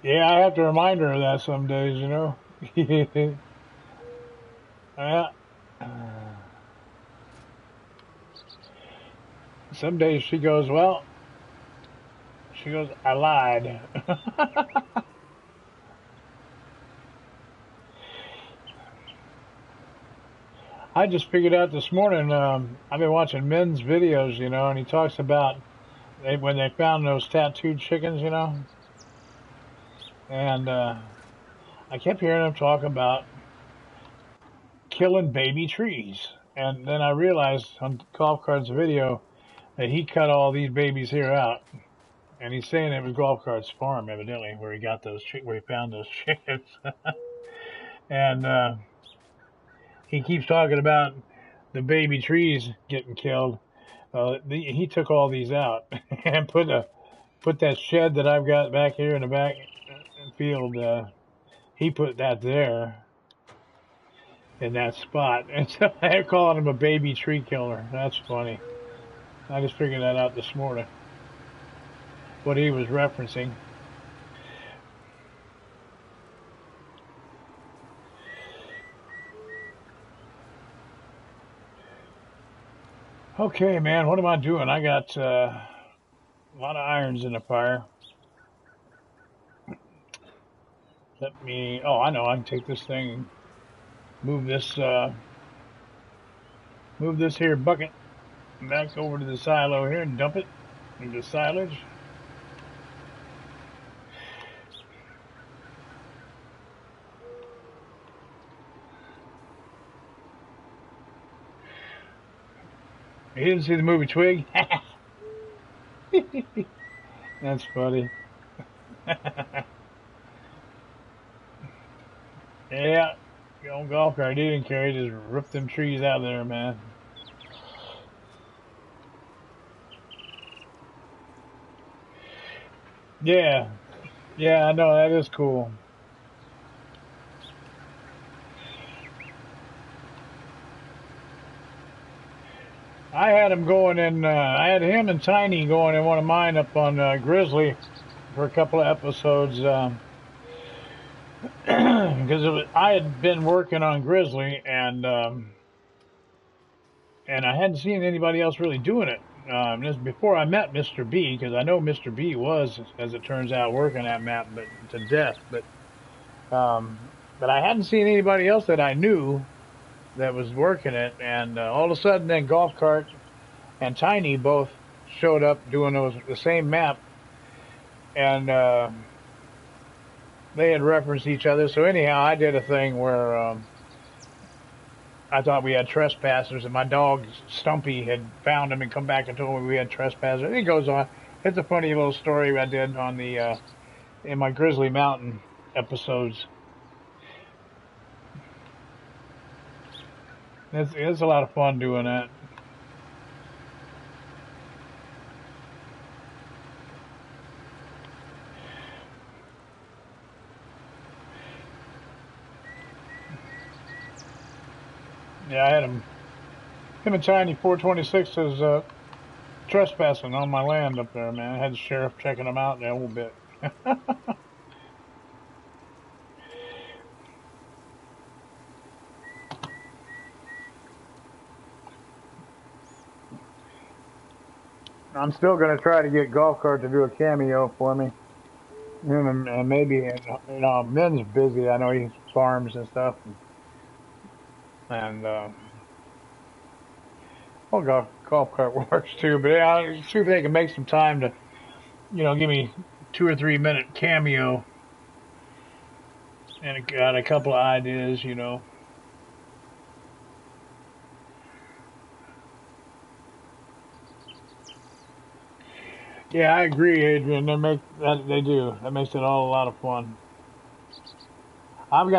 yeah, I have to remind her of that some days, you know. Yeah. Some days she goes, well, I lied. I just figured out this morning, I've been watching men's videos, you know, and he talks about when they found those tattooed chickens, you know, and I kept hearing him talk about killing baby trees. And then I realized on Golf Cart's video that he cut all these babies here out. And he's saying it was Golf Cart's farm, evidently, where he got where he found those chickens. And he keeps talking about the baby trees getting killed. He took all these out and put that shed that I've got back here in the back field. He put that there in that spot, and so they're calling him a baby tree killer. That's funny. I just figured that out this morning. What he was referencing. Okay, man, what am I doing? I got a lot of irons in the fire. Oh, I know, I can take this thing, move this here bucket back over to the silo here and dump it into silage. You didn't see the movie Twig? That's funny. Yeah, the old golf cart he didn't care. He just ripped them trees out of there, man. Yeah, yeah, I know that is cool. I had him going in. I had him and Tiny going in one of mine up on Grizzly for a couple of episodes because I had been working on Grizzly and I hadn't seen anybody else really doing it. This is before I met Mr. B because I know Mr. B was, as it turns out, working that map, but to death. But I hadn't seen anybody else that I knew that was working it, and all of a sudden, then Golf Cart and Tiny both showed up doing the same map, and they had referenced each other. So anyhow, I did a thing where I thought we had trespassers, and my dog Stumpy had found them and come back and told me we had trespassers. And it goes on. It's a funny little story I did on the in my Grizzly Mountain episodes. It's a lot of fun doing that. Yeah, I had him and Tiny 426 is trespassing on my land up there, man. I had the sheriff checking them out in a little bit. I'm still going to try to get Golf Cart to do a cameo for me. And maybe, Min's busy. I know he farms and stuff. And well, golf cart works too. But yeah, I'll see if they can make some time to, give me 2 or 3 minute cameo. And I got a couple of ideas. Yeah, I agree, Adrian. They do. That makes it all a lot of fun. I'm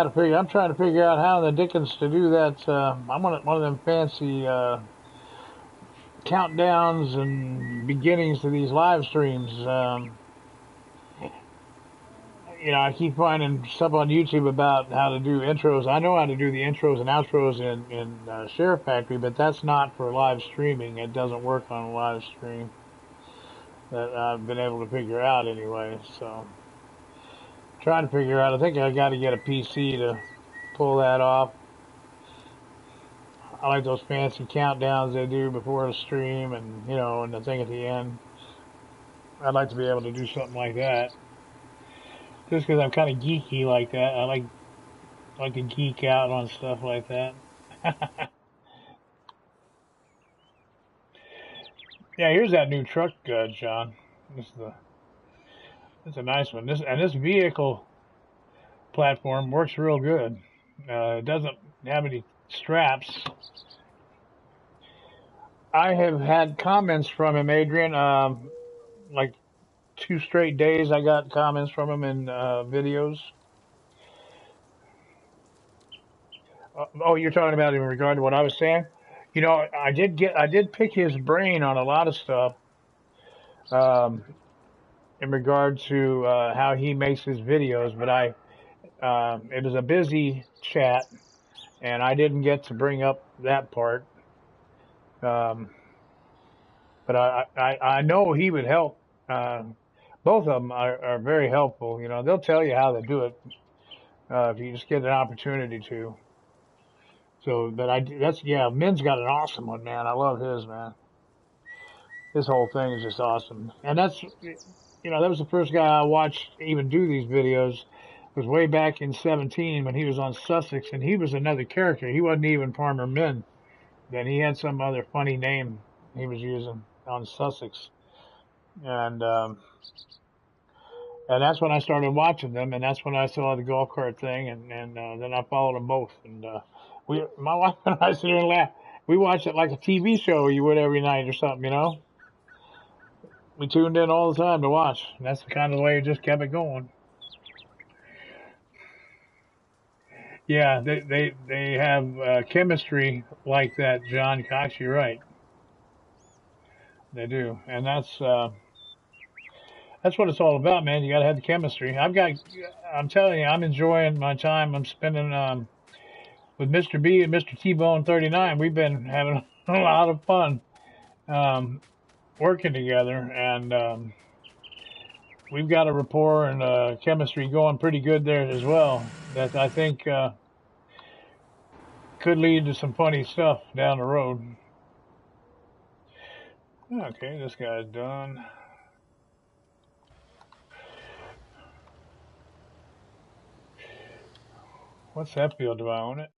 trying to figure out how the dickens to do that. I'm one of them fancy countdowns and beginnings to these live streams. I keep finding stuff on YouTube about how to do intros. I know how to do the intros and outros in Share Factory, but that's not for live streaming. It doesn't work on a live stream that I've been able to figure out anyway. So, trying to figure out. I think I got to get a PC to pull that off. I like those fancy countdowns they do before the stream, and the thing at the end. I'd like to be able to do something like that. Just because I'm kind of geeky like that, I like to geek out on stuff like that. Yeah, here's that new truck, John. This is the It's a nice one. This vehicle platform works real good. It doesn't have any straps. I have had comments from him, Adrian. Like 2 straight days, I got comments from him in videos. Oh, you're talking about in regard to what I was saying. I did pick his brain on a lot of stuff um, in regard to how he makes his videos, but it was a busy chat, and I didn't get to bring up that part. Um, but I know he would help. Uh, both of them are very helpful. They'll tell you how to do it if you just get an opportunity to. So, but Min's got an awesome one, man. I love his, man. His whole thing is just awesome. And that was the first guy I watched even do these videos. It was way back in 17 when he was on Sussex, and he was another character. He wasn't even Farmer Min. Then he had some other funny name he was using on Sussex. And that's when I started watching them, and that's when I saw the golf cart thing, and then I followed them both. And my wife and I sit here and laugh. we watched it like a TV show you would every night or something, you know. We tuned in all the time to watch. And that's the kind of way it just kept it going. Yeah, they have chemistry like that, John Cox. You're right. They do, and that's what it's all about, man. You got to have the chemistry. I'm telling you, I'm enjoying my time. I'm spending with Mr. B and Mr. T-Bone 39. We've been having a lot of fun working together, and we've got a rapport and chemistry going pretty good there as well. That I think could lead to some funny stuff down the road. Okay, this guy's done. What's that field? Do I own it?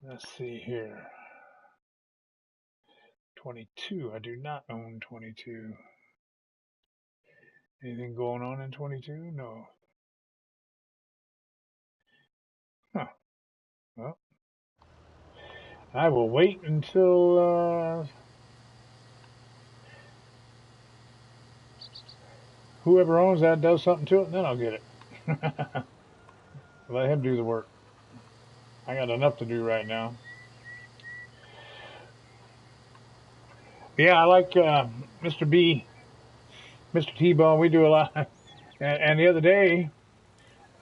Let's see here. 22. I do not own 22. Anything going on in 22? No. Huh. Well, I will wait until whoever owns that does something to it, and then I'll get it. Let him do the work. I got enough to do right now. Yeah, I like Mr. B, Mr. T-Bone. We do a lot. And the other day,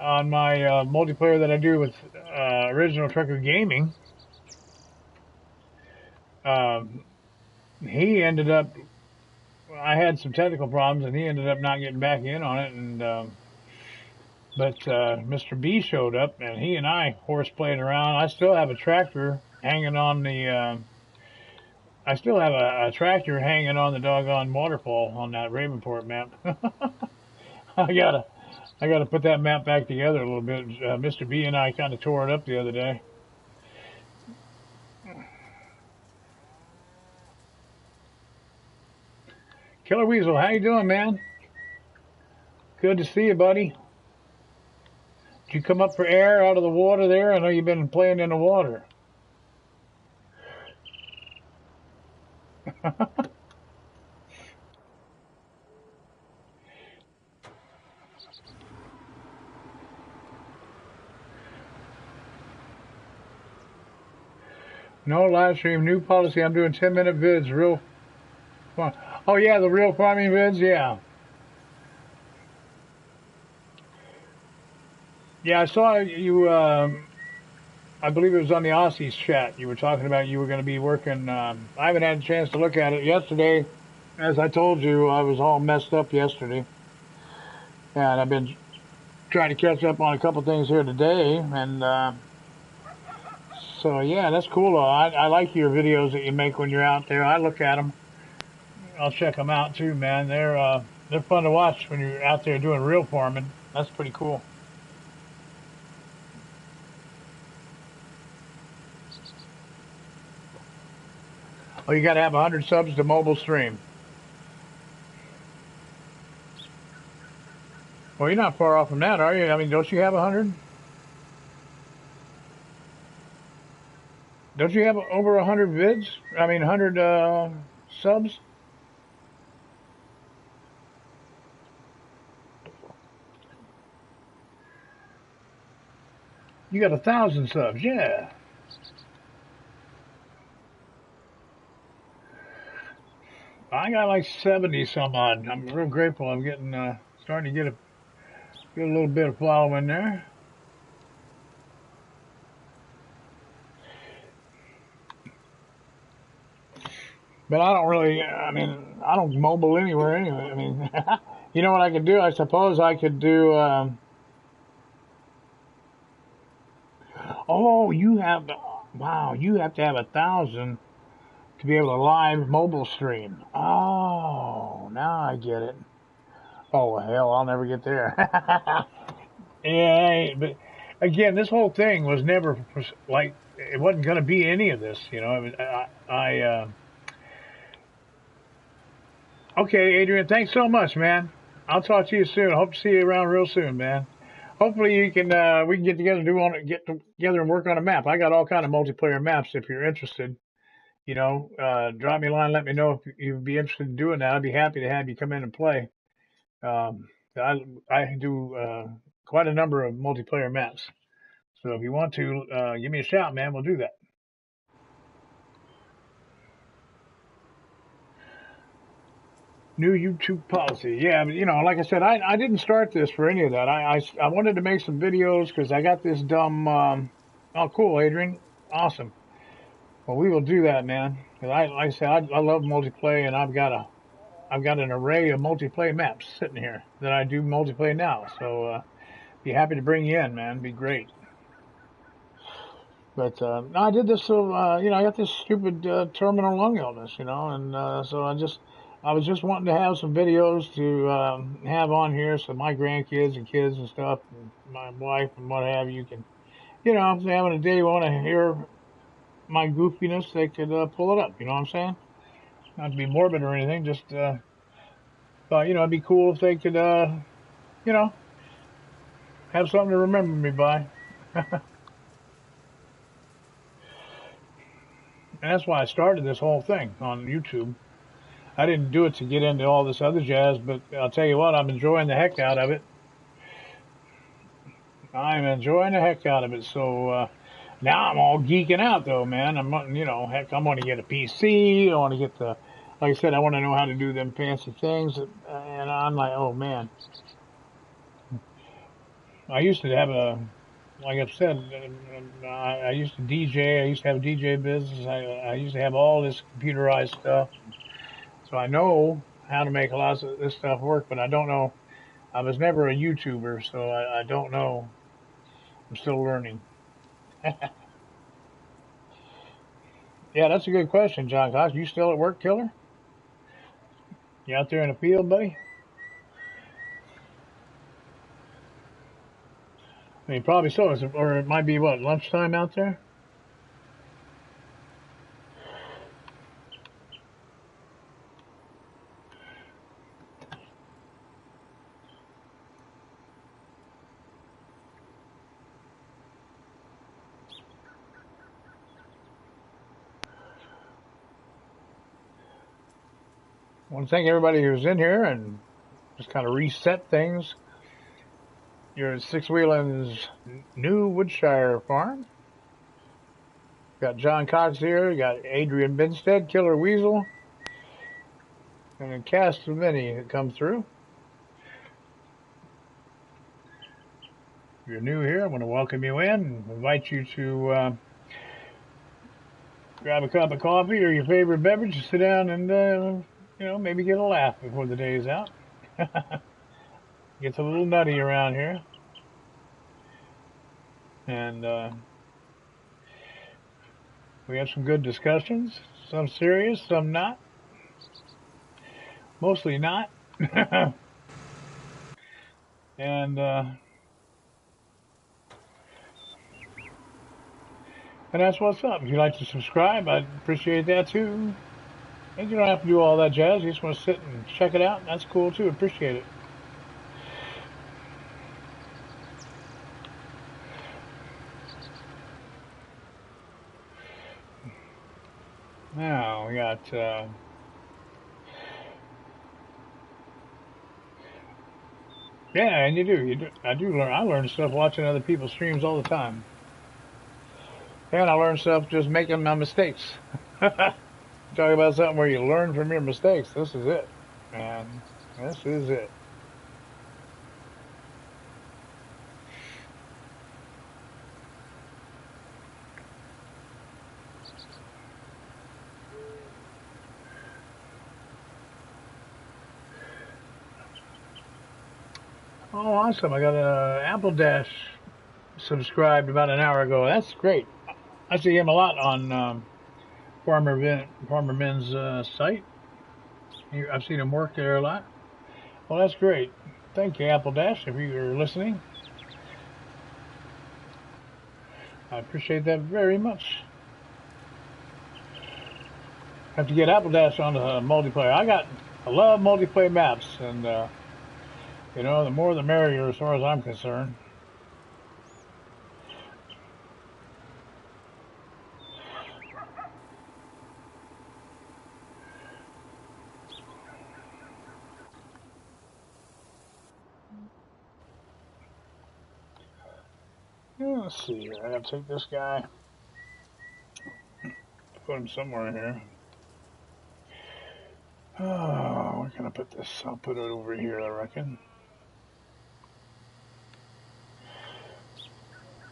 on my multiplayer that I do with Original Trucker Gaming, he ended up, I had some technical problems, and he ended up not getting back in on it. And but Mr. B showed up, and he and I horseplayed around. I still have a tractor hanging on the. I still have a tractor hanging on the doggone waterfall on that Ravenport map. I gotta put that map back together a little bit. Mr. B and I kind of tore it up the other day. Killer Weasel, how you doing, man? Good to see you, buddy. Did you come up for air out of the water there? I know you've been playing in the water. No live stream, new policy. I'm doing 10-minute vids, real fun. Oh yeah, the real farming vids, yeah. Yeah, I saw you, I believe it was on the Aussies chat. You were talking about you were going to be working, I haven't had a chance to look at it yesterday. As I told you, I was all messed up yesterday. And I've been trying to catch up on a couple things here today. And so, yeah, that's cool. I like your videos that you make when you're out there. I look at them. I'll check them out too, man. They're fun to watch when you're out there doing real farming. That's pretty cool. Oh, you got to have 100 subs to mobile stream. Well, you're not far off from that, are you? I mean, don't you have 100? Don't you have over 100 vids? I mean, 100 subs? You got 1,000 subs, yeah. I got like 70 some odd. I'm real grateful. I'm getting starting to get a little bit of following there. But I don't really. I mean, I don't mobile anywhere anyway. I mean, you know what I could do? I suppose I could do. Oh, you have. Wow, you have to have 1,000 to be able to live mobile stream. Oh, now I get it. Oh, hell, I'll never get there. Yeah, but again, this whole thing was never like, it wasn't going to be any of this, you know. Okay, Adrian, thanks so much, man. I'll talk to you soon. I hope to see you around real soon, man. hopefully you can we can get together get together and work on a map. I got all kind of multiplayer maps if you're interested. Drop me a line, let me know if you'd be interested in doing that. I'd be happy to have you come in and play. Um, I do quite a number of multiplayer maps. So if you want to, give me a shout, man. We'll do that. New YouTube policy. Yeah, but like I said, I didn't start this for any of that. I wanted to make some videos because I got this dumb. Oh, cool, Adrian. Awesome. Well, we will do that, man. 'Cause like I said, I love multiplayer, and I've got an array of multiplayer maps sitting here that I do multiplayer now. So be happy to bring you in, man. Be great. But no, I did this so I got this stupid terminal lung illness, and so I was just wanting to have some videos to have on here so my grandkids and kids and stuff, and my wife and what have you can, if they're having a day want to hear my goofiness, they could pull it up. You know what I'm saying? Not to be morbid or anything, just thought it'd be cool if they could have something to remember me by. And that's why I started this whole thing on YouTube. I didn't do it to get into all this other jazz, but I'll tell you what, I'm enjoying the heck out of it. I'm enjoying the heck out of it. So now I'm all geeking out, though, man. Heck, I'm going to get a PC. I want to get like I said, I want to know how to do them fancy things. And I'm like, oh, man. I used to have like I've said, I used to DJ. I used to have a DJ business. I used to have all this computerized stuff. So I know how to make a lot of this stuff work, but I don't know. I was never a YouTuber, so I don't know. I'm still learning. Yeah, that's a good question, John Cox. You still at work, killer? You out there in the field, buddy? I mean, probably so. Or it might be, what, lunchtime out there? I want to thank everybody who's in here and just kind of reset things. You're at Sixwheelin's new Woodshire farm. Got John Cox here. You got Adrian Binstead, Killer Weasel, and a cast of many that come through. If you're new here, I want to welcome you in and invite you to grab a cup of coffee or your favorite beverage, sit down and, maybe get a laugh before the day is out. Gets a little nutty around here. And we have some good discussions, some serious, some not. Mostly not. And that's what's up. If you'd like to subscribe, I'd appreciate that too. And you don't have to do all that jazz. You just want to sit and check it out. That's cool too. Appreciate it. Now we got yeah, and you do. I do learn. I learn stuff watching other people's streams all the time. And I learn stuff just making my mistakes. Talk about something where you learn from your mistakes. This is it, man. This is it. Oh, awesome. I got an Apple Dash subscribed about an hour ago. That's great. I see him a lot on Farmer Men's site. I've seen him work there a lot. Well, that's great. Thank you, Apple Dash, if you're listening. I appreciate that very much. Have to get Apple Dash on the multiplayer. I love multiplayer maps, and the more the merrier as far as I'm concerned. Let's see here. I gotta take this guy, put him somewhere here. Oh, where can I put this? I'll put it over here, I reckon.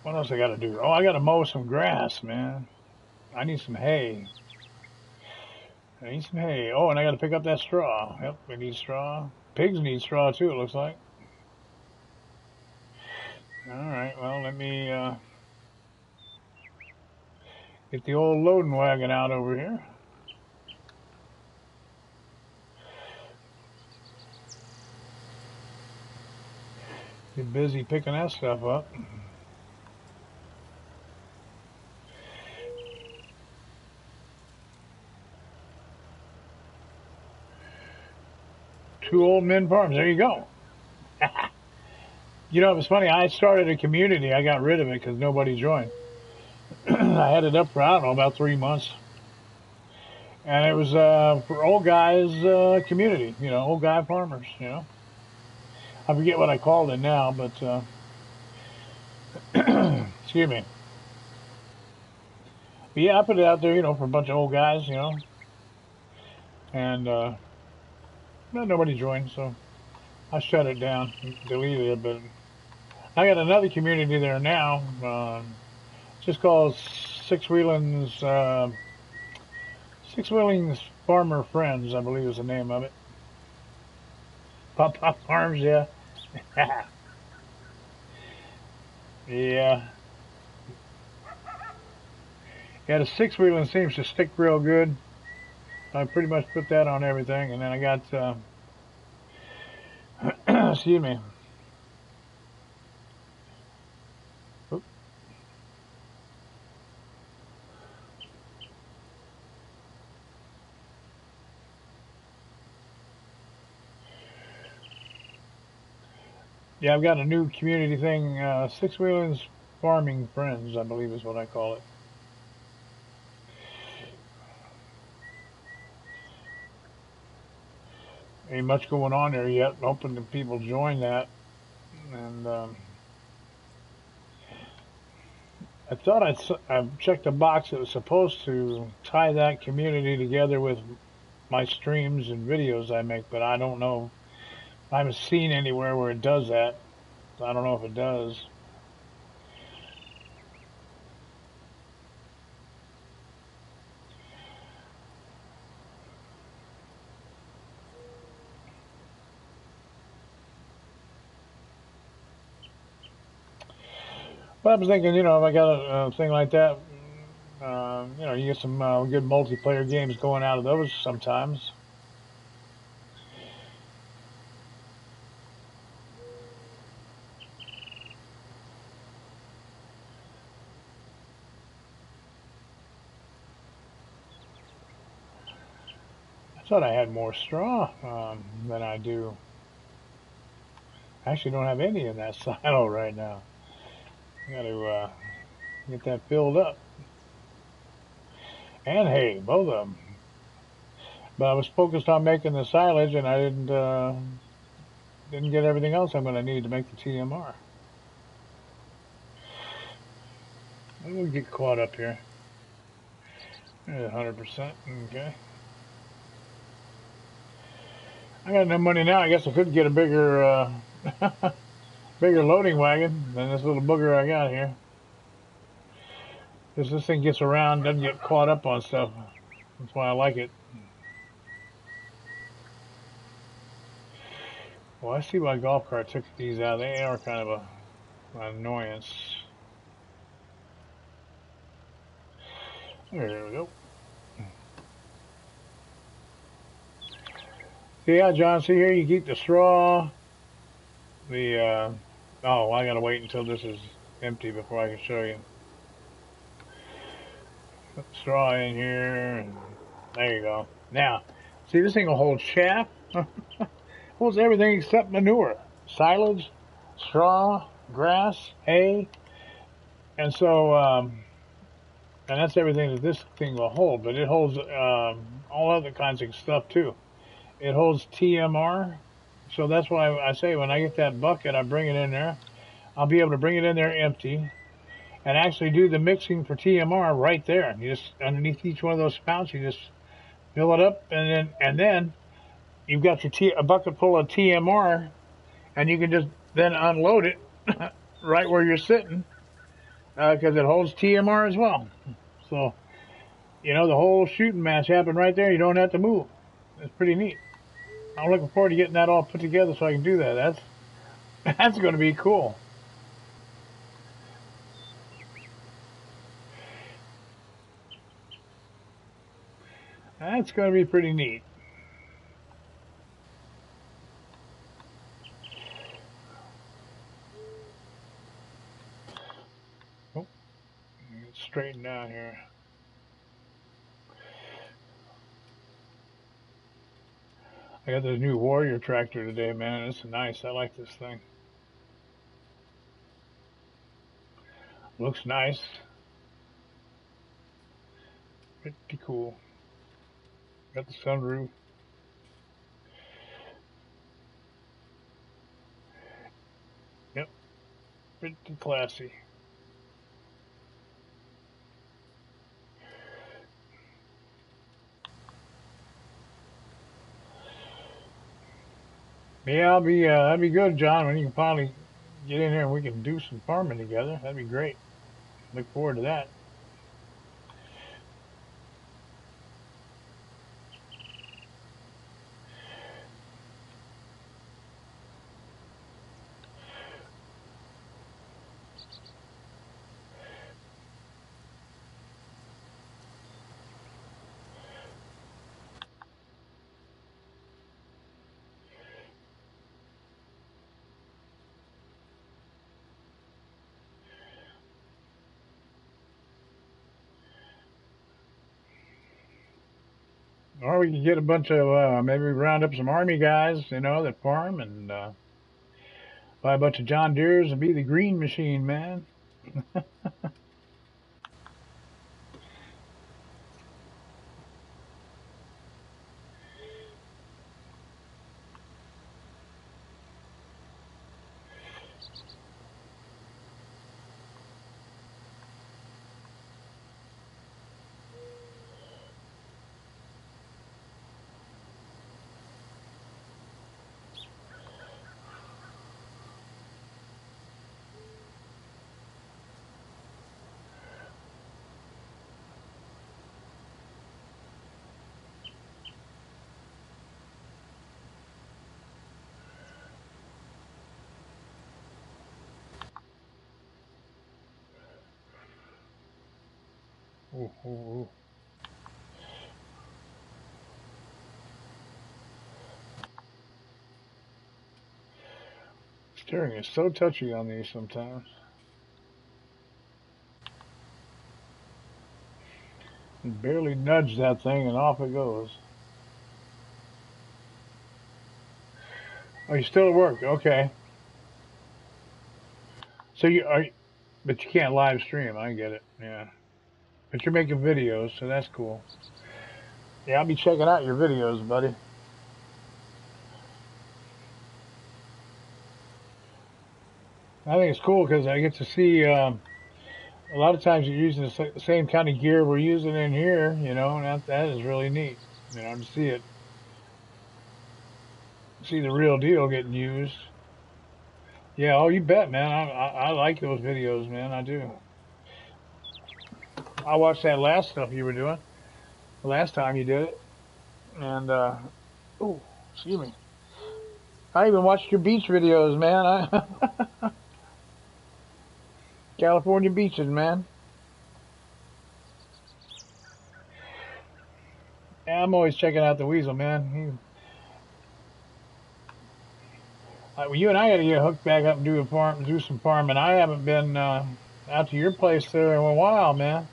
What else I gotta do? Oh, I gotta mow some grass, man. I need some hay. I need some hay. Oh, and I gotta pick up that straw. Yep, we need straw. Pigs need straw too, it looks like. Alright, well, let me get the old loading wagon out over here. Get busy picking that stuff up. Two old men farms. There you go. You know, it was funny. I started a community. I got rid of it because nobody joined. I had it up for, I don't know, about 3 months. And it was for old guys community, you know, old guy farmers, you know. I forget what I called it now, but excuse me. But yeah, I put it out there, you know, for a bunch of old guys, you know. And nobody joined, so I shut it down, deleted it. But I got another community there now. It's just called Sixwheelin's Farmer Friends, I believe is the name of it. Pop Pop Farms, yeah. Yeah. Yeah, the Sixwheelin seems to stick real good. I pretty much put that on everything, and then I got, excuse me. Oop. Yeah, I've got a new community thing, Sixwheelin's Farming Friends, I believe is what I call it. Ain't much going on there yet. Hoping that people join that. And I thought I checked a box that was supposed to tie that community together with my streams and videos I make, but I don't know. I haven't seen anywhere where it does that. So I don't know if it does. But I was thinking, you know, if I got a thing like that, you know, you get some good multiplayer games going out of those sometimes. I thought I had more straw than I do. I actually don't have any in that silo right now. I got to get that filled up. And hay, both of them. But I was focused on making the silage, and I didn't get everything else I'm going to need to make the TMR. We'll get caught up here. 100%. Okay. I got enough money now. I guess I could get a bigger, bigger loading wagon than this little booger I got here. As this thing gets around, doesn't get caught up on stuff. That's why I like it. Well, I see why golf cart took these out. They are kind of an annoyance. There we go. See, yeah, John, see here, you keep the straw. Oh, I gotta wait until this is empty before I can show you. Put the straw in here, and there you go. Now, see, this thing will hold chaff. Holds everything except manure. Silage, straw, grass, hay. And so, and that's everything that this thing will hold, but it holds all other kinds of stuff too. It holds TMR, so that's why I say when I get that bucket, I bring it in there. I'll be able to bring it in there empty, and actually do the mixing for TMR right there. You just underneath each one of those spouts, you just fill it up, and then you've got a bucket full of TMR, and you can just then unload it right where you're sitting because it holds TMR as well. So the whole shooting match happened right there. You don't have to move. It's pretty neat. I'm looking forward to getting that all put together so I can do that. That's going to be cool. That's going to be pretty neat. Oh, get straightened out here. I got this new Warrior tractor today, man. It's nice. I like this thing. Looks nice. Pretty cool. Got the sunroof. Yep. Pretty classy. Yeah, that'd be good, John, when you can finally get in here and we can do some farming together. That'd be great. Look forward to that. Or we can get a bunch of, maybe round up some Army guys, that farm and buy a bunch of John Deeres and be the green machine, man. Ooh, ooh, ooh. Steering is so touchy on these sometimes. You barely nudge that thing and off it goes. Oh, you're still at work? Okay. So but you can't live stream. I get it. Yeah. But you're making videos, so that's cool. Yeah, I'll be checking out your videos, buddy. I think it's cool because I get to see. A lot of times you're using the same kind of gear we're using in here, and that is really neat. To see the real deal getting used. Yeah, oh, you bet, man. I like those videos, man. I do. I watched that last stuff you were doing, the last time you did it, and oh, excuse me. I even watched your beach videos, man. California beaches, man. Yeah, I'm always checking out the weasel, man. You and I got to get hooked back up and do some farming. I haven't been out to your place there in a while, man.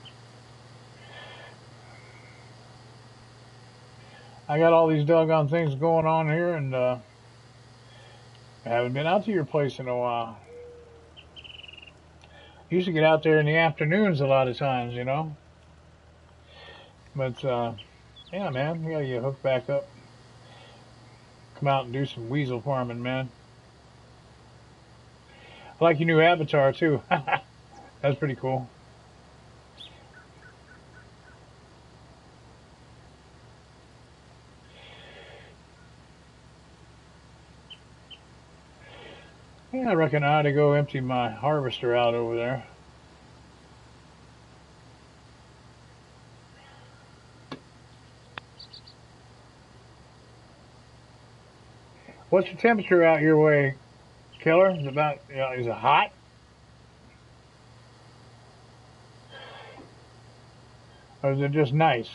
I got all these doggone things going on here, and I haven't been out to your place in a while. Used to get out there in the afternoons a lot of times, But yeah, man, we gotta get hooked back up. Come out and do some weasel farming, man. I like your new avatar too. That That's pretty cool. Yeah, I reckon I ought to go empty my harvester out over there. What's the temperature out your way, Killer? Is it about, is it hot? Or is it just nice?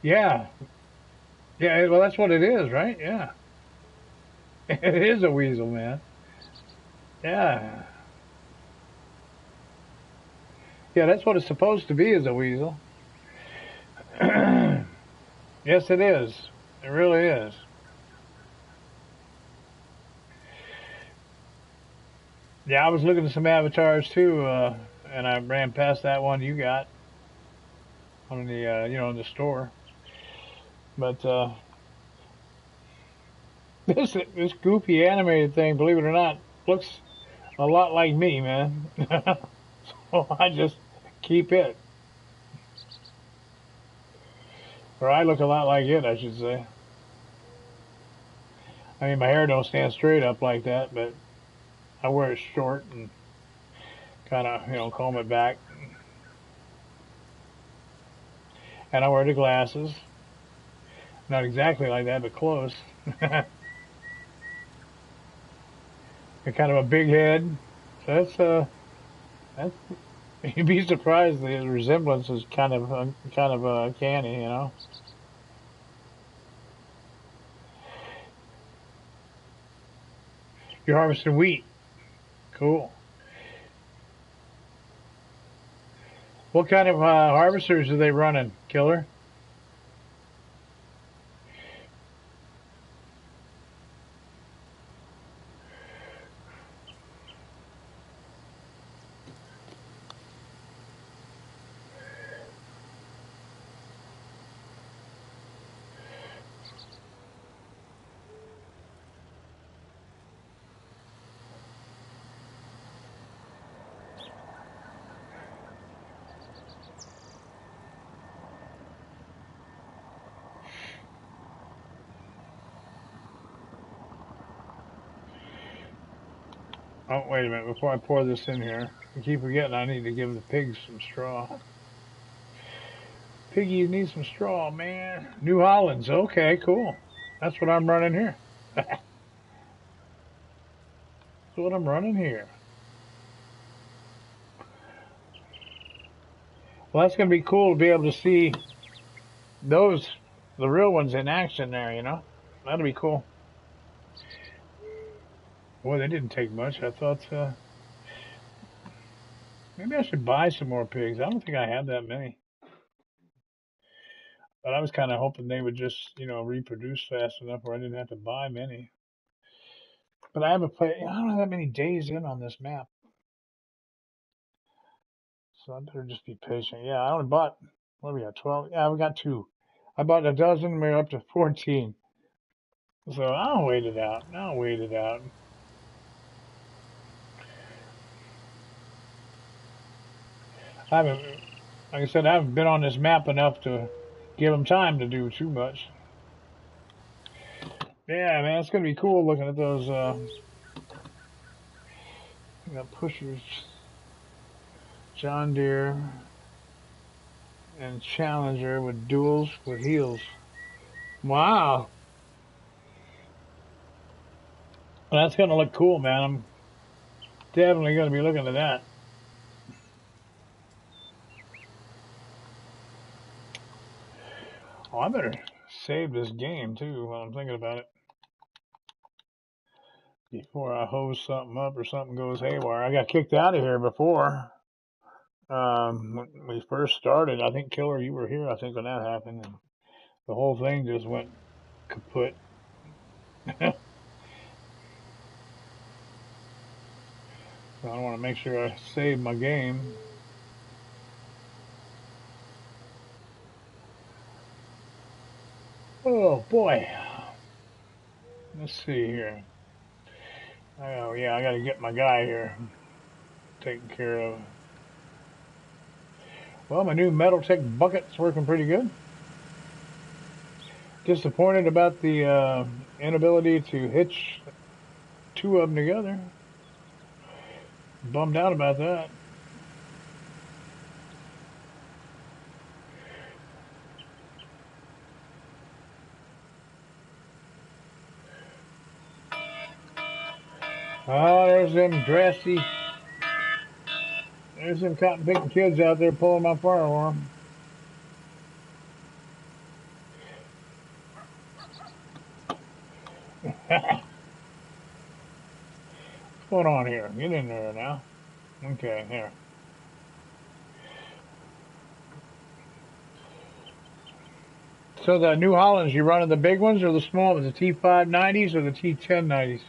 Yeah. Yeah, well, that's what it is, right? Yeah. It is a weasel, man. Yeah. Yeah, that's what it's supposed to be, is a weasel. Yes, it is. It really is. Yeah, I was looking at some avatars too, and I ran past that one you got on the, in the store. But this goofy animated thing, believe it or not, looks a lot like me, man. So I just keep it, or I look a lot like it, I should say. I mean, my hair don't stand straight up like that, but I wear it short and kind of, comb it back, and I wear the glasses. Not exactly like that, but close. And kind of a big head. So that's you'd be surprised the resemblance is kind of canny. You're harvesting wheat. Cool. What kind of harvesters are they running, Killer? Oh, wait a minute. Before I pour this in here, I keep forgetting I need to give the pigs some straw. Piggies need some straw, man. New Hollands. Okay, cool. That's what I'm running here. That's what I'm running here. Well, that's going to be cool to be able to see those, the real ones in action there. That'll be cool. Boy, they didn't take much. I thought maybe I should buy some more pigs. I don't think I had that many. But I was kind of hoping they would just, reproduce fast enough where I didn't have to buy many. But I haven't played, I don't have that many days in on this map. So I better just be patient. Yeah, I only bought, what do we got, 12? Yeah, we got two. I bought a dozen, and we're up to 14. So I'll wait it out. I'll wait it out. I haven't, like I said, I haven't been on this map enough to give them time to do too much. Yeah, man, it's gonna be cool looking at those pushers, John Deere and Challenger with duals with heels. Wow, well, that's gonna look cool, man. I'm definitely gonna be looking at that. Oh, I better save this game too while I'm thinking about it before I hose something up or something goes haywire. I got kicked out of here before. When we first started, I think Killer, you were here. I think when that happened, and the whole thing just went kaput. So I want to make sure I save my game. Oh boy. Let's see here. Oh yeah, I gotta get my guy here taken care of. Well, my new Metal Tech bucket's working pretty good. Disappointed about the inability to hitch two of them together. Bummed out about that. Oh, there's them cotton picking kids out there pulling my fire alarm. What's going on here? Get in there now. Okay, here. So the New Hollands, you running the big ones or the small ones, the T590s or the T1090s?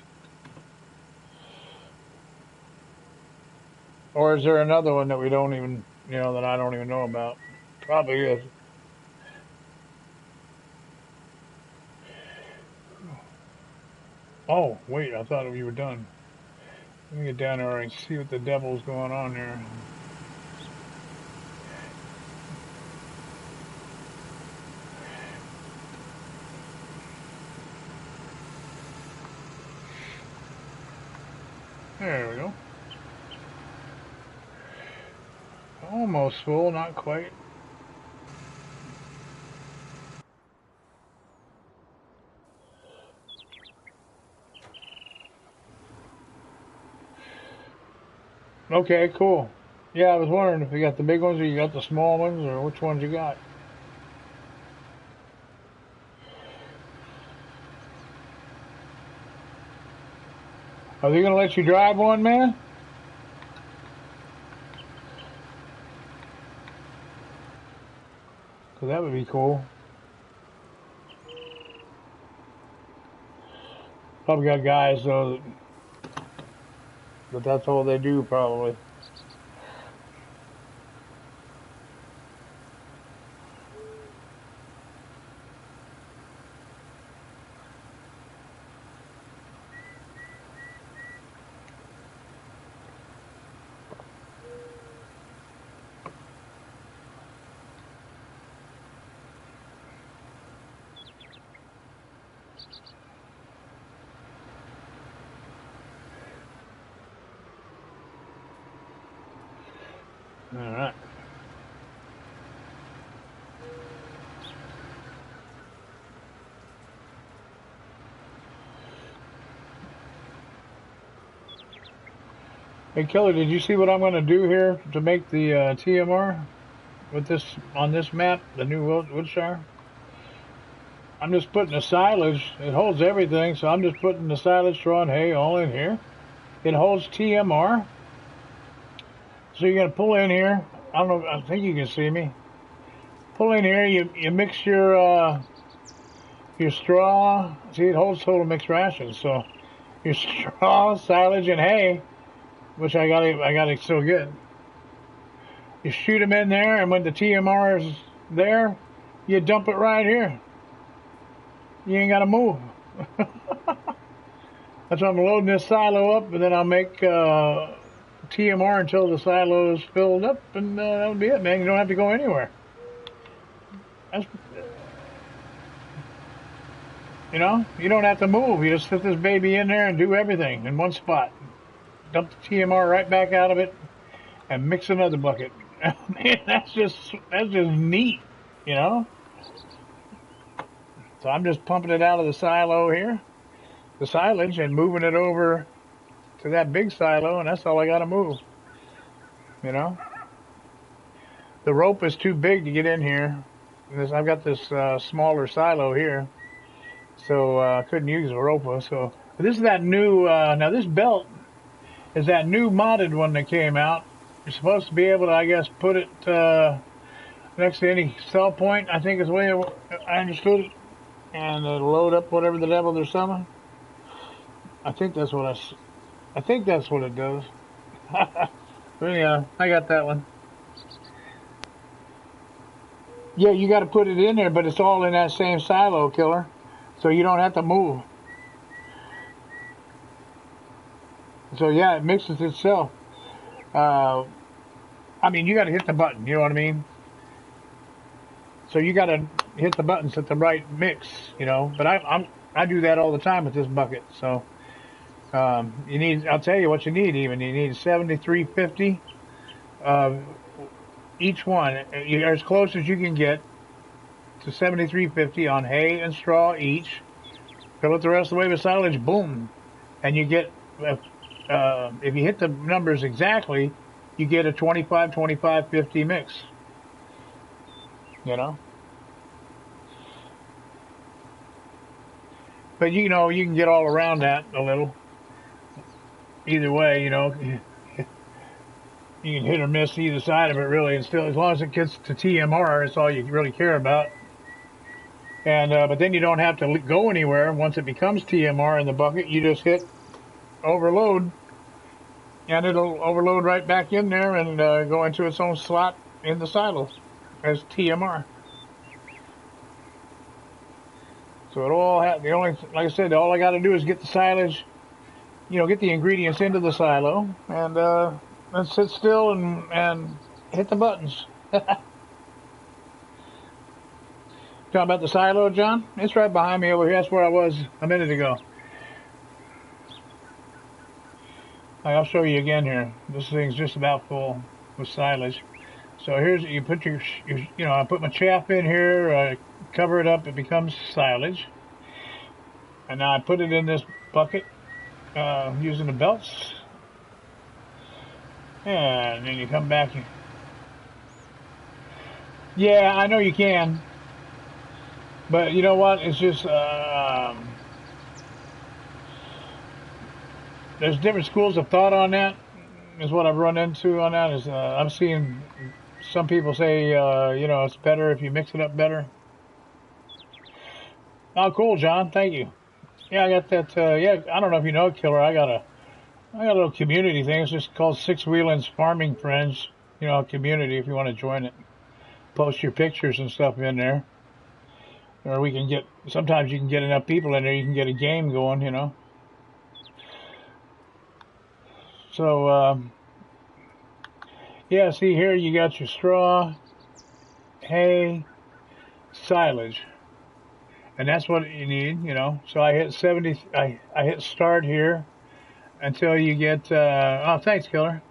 Or is there another one that we don't even, that I don't even know about? Probably is. Oh, wait, I thought we were done. Let me get down there and see what the devil's going on there. There we go. Almost full, not quite. Okay, cool. Yeah, I was wondering if you got the big ones or you got the small ones or which ones you got. Are they going to let you drive one, man? Because that would be cool. Probably got guys, though, but that's all they do, probably. All right. Hey, Kelly, did you see what I'm going to do here to make the TMR with this on this map, the new Woodshire? I'm just putting the silage. It holds everything, so I'm just putting the silage, straw, and hay all in here. It holds TMR. So you're going to pull in here. I don't know. I think you can see me. Pull in here. You mix your straw. See, it holds total mixed rations. So your straw, silage, and hay, which I gotta still get. You shoot them in there, and when the TMR is there, you dump it right here. You ain't gotta move. That's why I'm loading this silo up, and then I'll make TMR until the silo is filled up, and that'll be it, man. You don't have to go anywhere. That's, you don't have to move. You just put this baby in there and do everything in one spot. Dump the TMR right back out of it, and mix another bucket. Man, that's just neat, So I'm just pumping it out of the silo here, the silage, and moving it over to that big silo, and that's all I got to move. The rope is too big to get in here. I've got this smaller silo here, so I couldn't use a rope. So this is that new. Now this belt is that new modded one that came out. You're supposed to be able to, I guess, put it next to any cell point. I think is the way I understood it, and it'll load up whatever the devil they're selling. I think that's what it does. But yeah, I got that one. Yeah, you got to put it in there, but it's all in that same silo, killer. So you don't have to move. So yeah, it mixes itself. Uh, I mean, you got to hit the button. You know what I mean? So you got to hit the buttons at the right mix. You know, but I do that all the time with this bucket. So you need. I'll tell you what you need. Even you need 7350 of each one. You're as close as you can get to 7350 on hay and straw each. Fill it the rest of the way with silage. Boom, and you get. If you hit the numbers exactly, you get a 25, 25, 50 mix. You know, but you know you can get all around that a little. Either way, you know, you can hit or miss either side of it really, and still, as long as it gets to TMR, it's all you really care about. And but then you don't have to go anywhere once it becomes TMR in the bucket. You just hit overload, and it'll overload right back in there and go into its own slot in the silo as TMR. So it all the only, like I said, all I got to do is get the silage, you know, get the ingredients into the silo, and sit still and hit the buttons. Talking about the silo, John? It's right behind me over here. That's where I was a minute ago. I'll show you again here. This thing's just about full with silage. So here's, you put your you know, I put my chaff in here, cover it up, it becomes silage. And now I put it in this bucket using the belts. And then you come back. Yeah, I know you can. But you know what? It's just, there's different schools of thought on that, is what I've run into on that. Is I'm seeing some people say, you know, it's better if you mix it up better. Oh, cool, John. Thank you. Yeah, I got that. Yeah, I don't know if you know, Killer. I got a little community thing. It's just called Sixwheelin's Farming Friends. You know, community. If you want to join it, post your pictures and stuff in there, or we can get. Sometimes you can get enough people in there, you can get a game going. You know. So yeah, see here, you got your straw, hay, silage, and that's what you need. You know. So I hit 70. I hit start here until you get. Oh, thanks, Killer.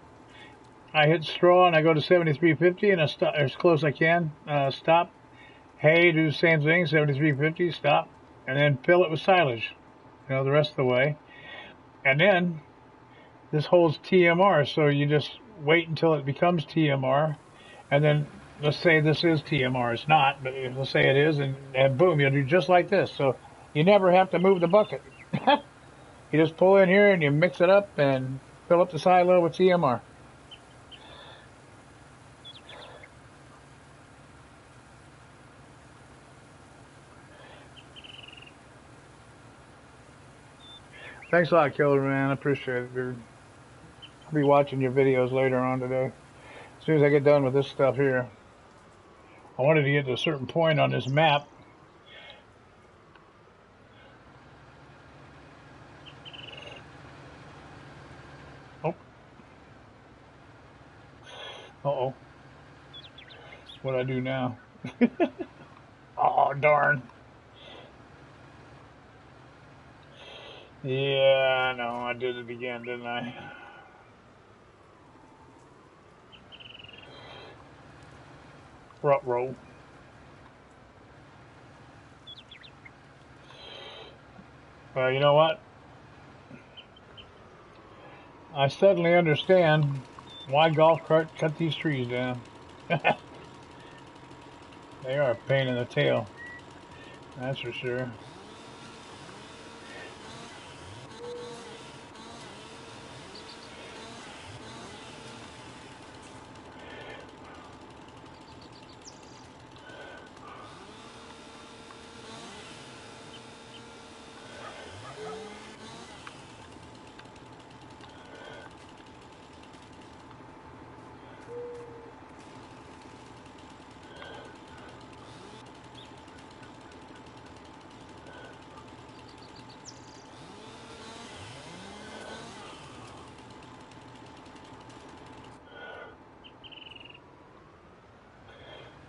I hit straw and I go to 7350 and I stop as close as I can. Stop. Hay, do the same thing, 7350, stop. And then fill it with silage, you know, the rest of the way. And then this holds TMR, so you just wait until it becomes TMR. And then let's say this is TMR. It's not, but let's say it is, and boom, you'll do just like this. So you never have to move the bucket. You just pull in here and you mix it up and fill up the silo with TMR. Thanks a lot, Killer, man. I appreciate it, dude. I'll be watching your videos later on today. As soon as I get done with this stuff here, I wanted to get to a certain point on this map. Oh, uh-oh. What do I do now? Oh, darn. Yeah, I know. I did it again, didn't I? Ruh-roh. You know what? I suddenly understand why golf cart cut these trees down. They are a pain in the tail. That's for sure.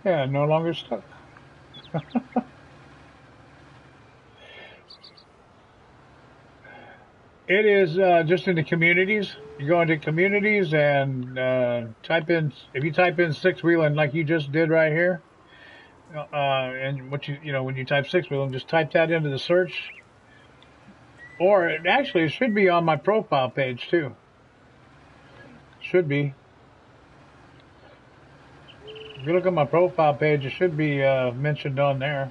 Yeah, no longer stuck. It is just in the communities. You go into communities and type in, if you type in Sixwheelin like you just did right here, and what when you type Sixwheelin, just type that into the search. Or it should be on my profile page too. Should be. If you look at my profile page, it should be mentioned on there.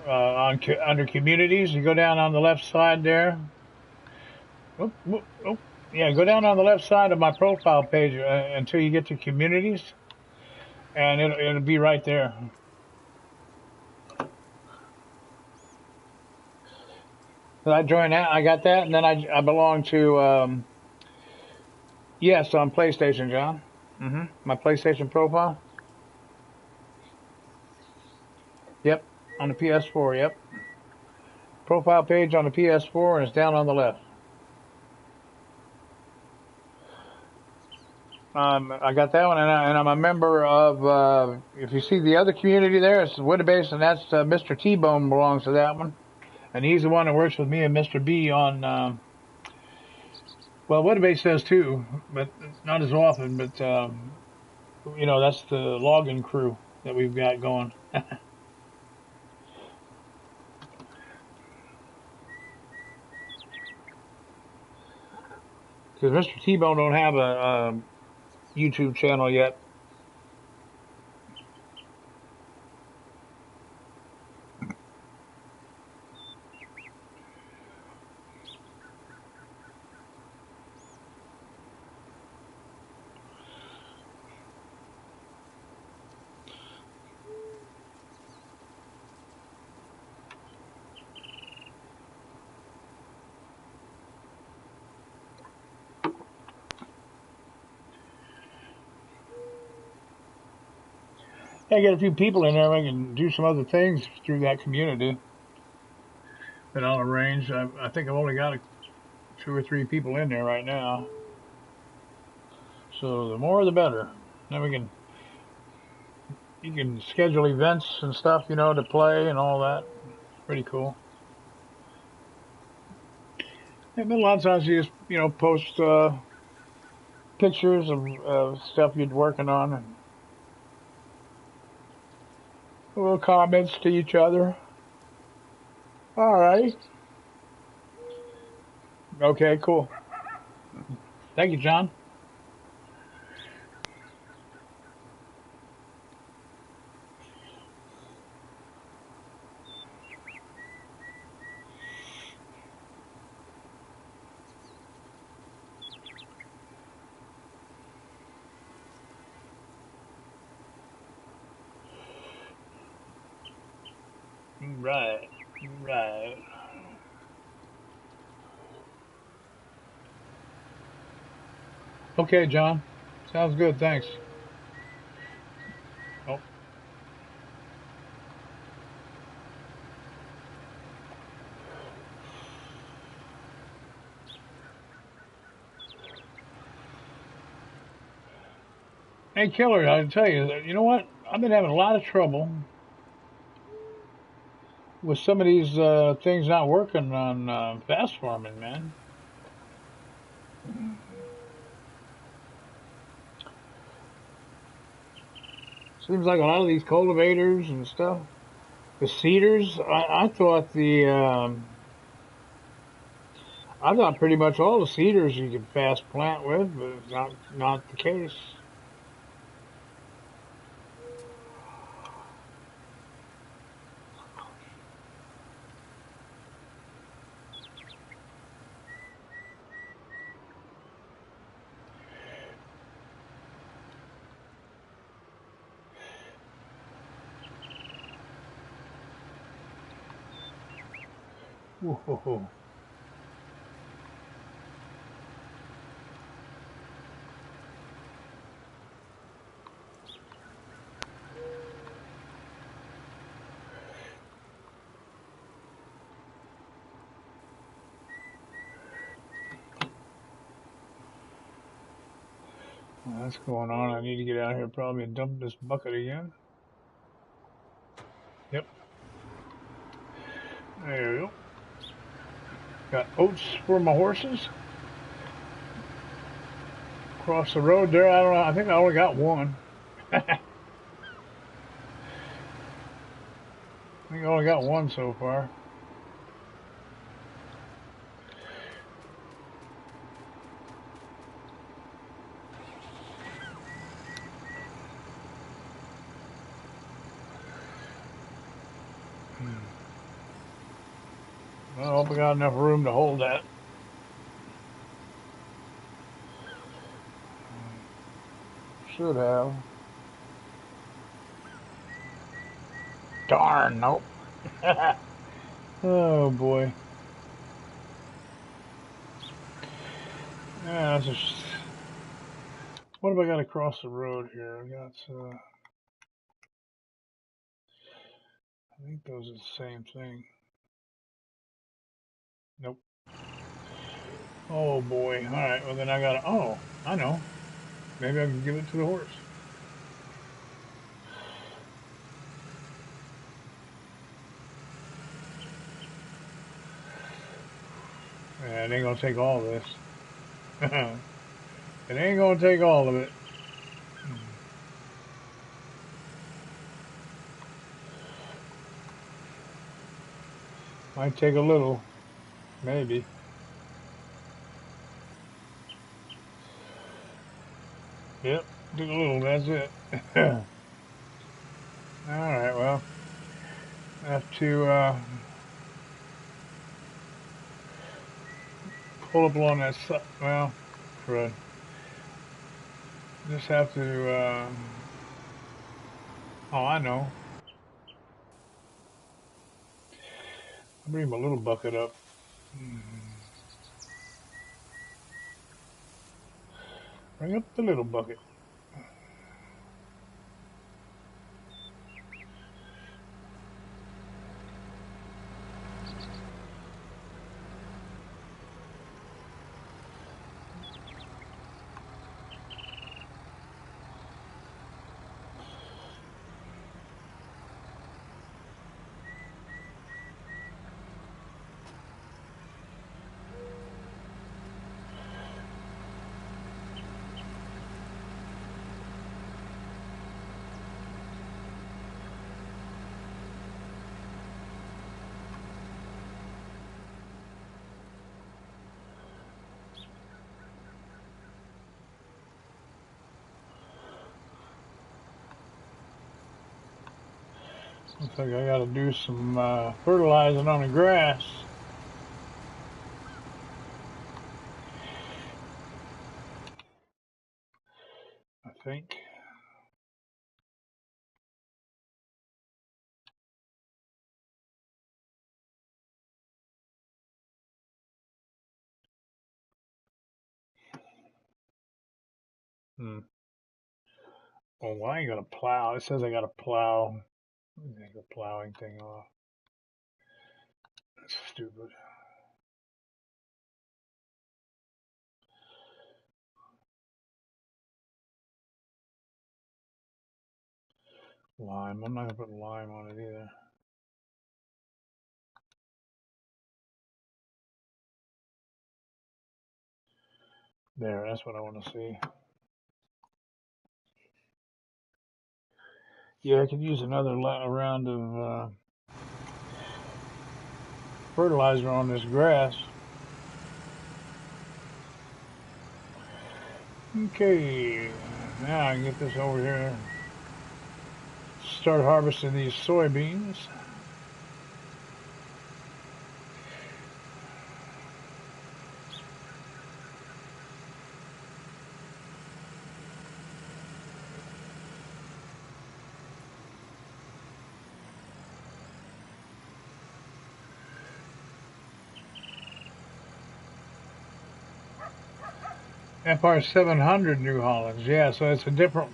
Under communities, you go down on the left side there. Oh, oh, oh. Yeah, go down on the left side of my profile page until you get to communities, and it'll be right there. So I joined that. I got that, and then I belong to yes, on PlayStation, John. My PlayStation profile. Yep, on the PS4. Yep, profile page on the PS4, and it's down on the left. I got that one, and I'm a member of. If you see the other community there, it's Woodbase, and that's Mr. T-Bone belongs to that one, and he's the one that works with me and Mr. B on. Well, Woodbase does too, but not as often. But that's the login crew that we've got going. Because Mr. T-Bone don't have a YouTube channel yet. I get a few people in there. I can do some other things through that community that I'll arrange. I think I've only got 2 or 3 people in there right now. So the more the better. Then you can schedule events and stuff, to play and all that. Pretty cool. And then a lot of times you just, post pictures of stuff you're working on and little comments to each other. All right. Okay, cool. Thank you, John. Right. Right. Okay, John. Sounds good. Thanks. Oh, hey, Killer, I tell you, you know what? I've been having a lot of trouble with some of these things not working on fast farming, man. Seems like a lot of these cultivators and stuff, the seeders. I thought pretty much all the seeders you could fast plant with, but it's not the case. Whoa. Well, that's going on. I need to get out here probably and dump this bucket again. Yep. There we go. Got oats for my horses. Across the road there, I don't know. I think I only got one. I think I only got one so far. I hope we got enough room to hold that. Should have. Darn, nope. Oh boy. Yeah, that's just. What have I got across the road here? I got. I think those are the same thing. Nope. Oh boy. All right. Well then I got. Oh, I know. Maybe I can give it to the horse. Yeah, it ain't gonna take all of this. It ain't gonna take all of it. Might take a little, maybe. Yep, took a little. That's it. All right. Well, I have to pull up along that. Well, crud. Just have to. Oh, I know. I'll bring my little bucket up. Bring up the little bucket. Looks like I gotta do some fertilizing on the grass. I think. Hmm. Oh, well, I ain't gonna plow. It says I gotta plow. Take the plowing thing off. That's stupid. Lime. I'm not gonna put lime on it either. There, that's what I want to see. Yeah, I could use another round of fertilizer on this grass. Okay, now I can get this over here. Start harvesting these soybeans. FR 700 New Hollands. Yeah, so it's a different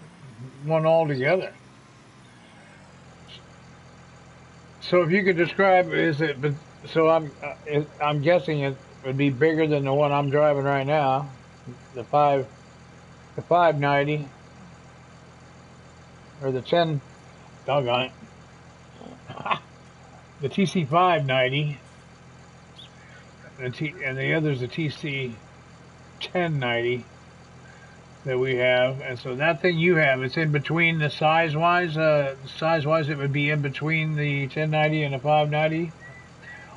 one altogether. So if you could describe, is it? So I'm guessing it would be bigger than the one I'm driving right now, the 590 or the 10. Doggone it. the TC590, and the other's the TC1090 that we have. And so that thing you have, it's in between the size-wise. Size-wise, it would be in between the 1090 and the 590,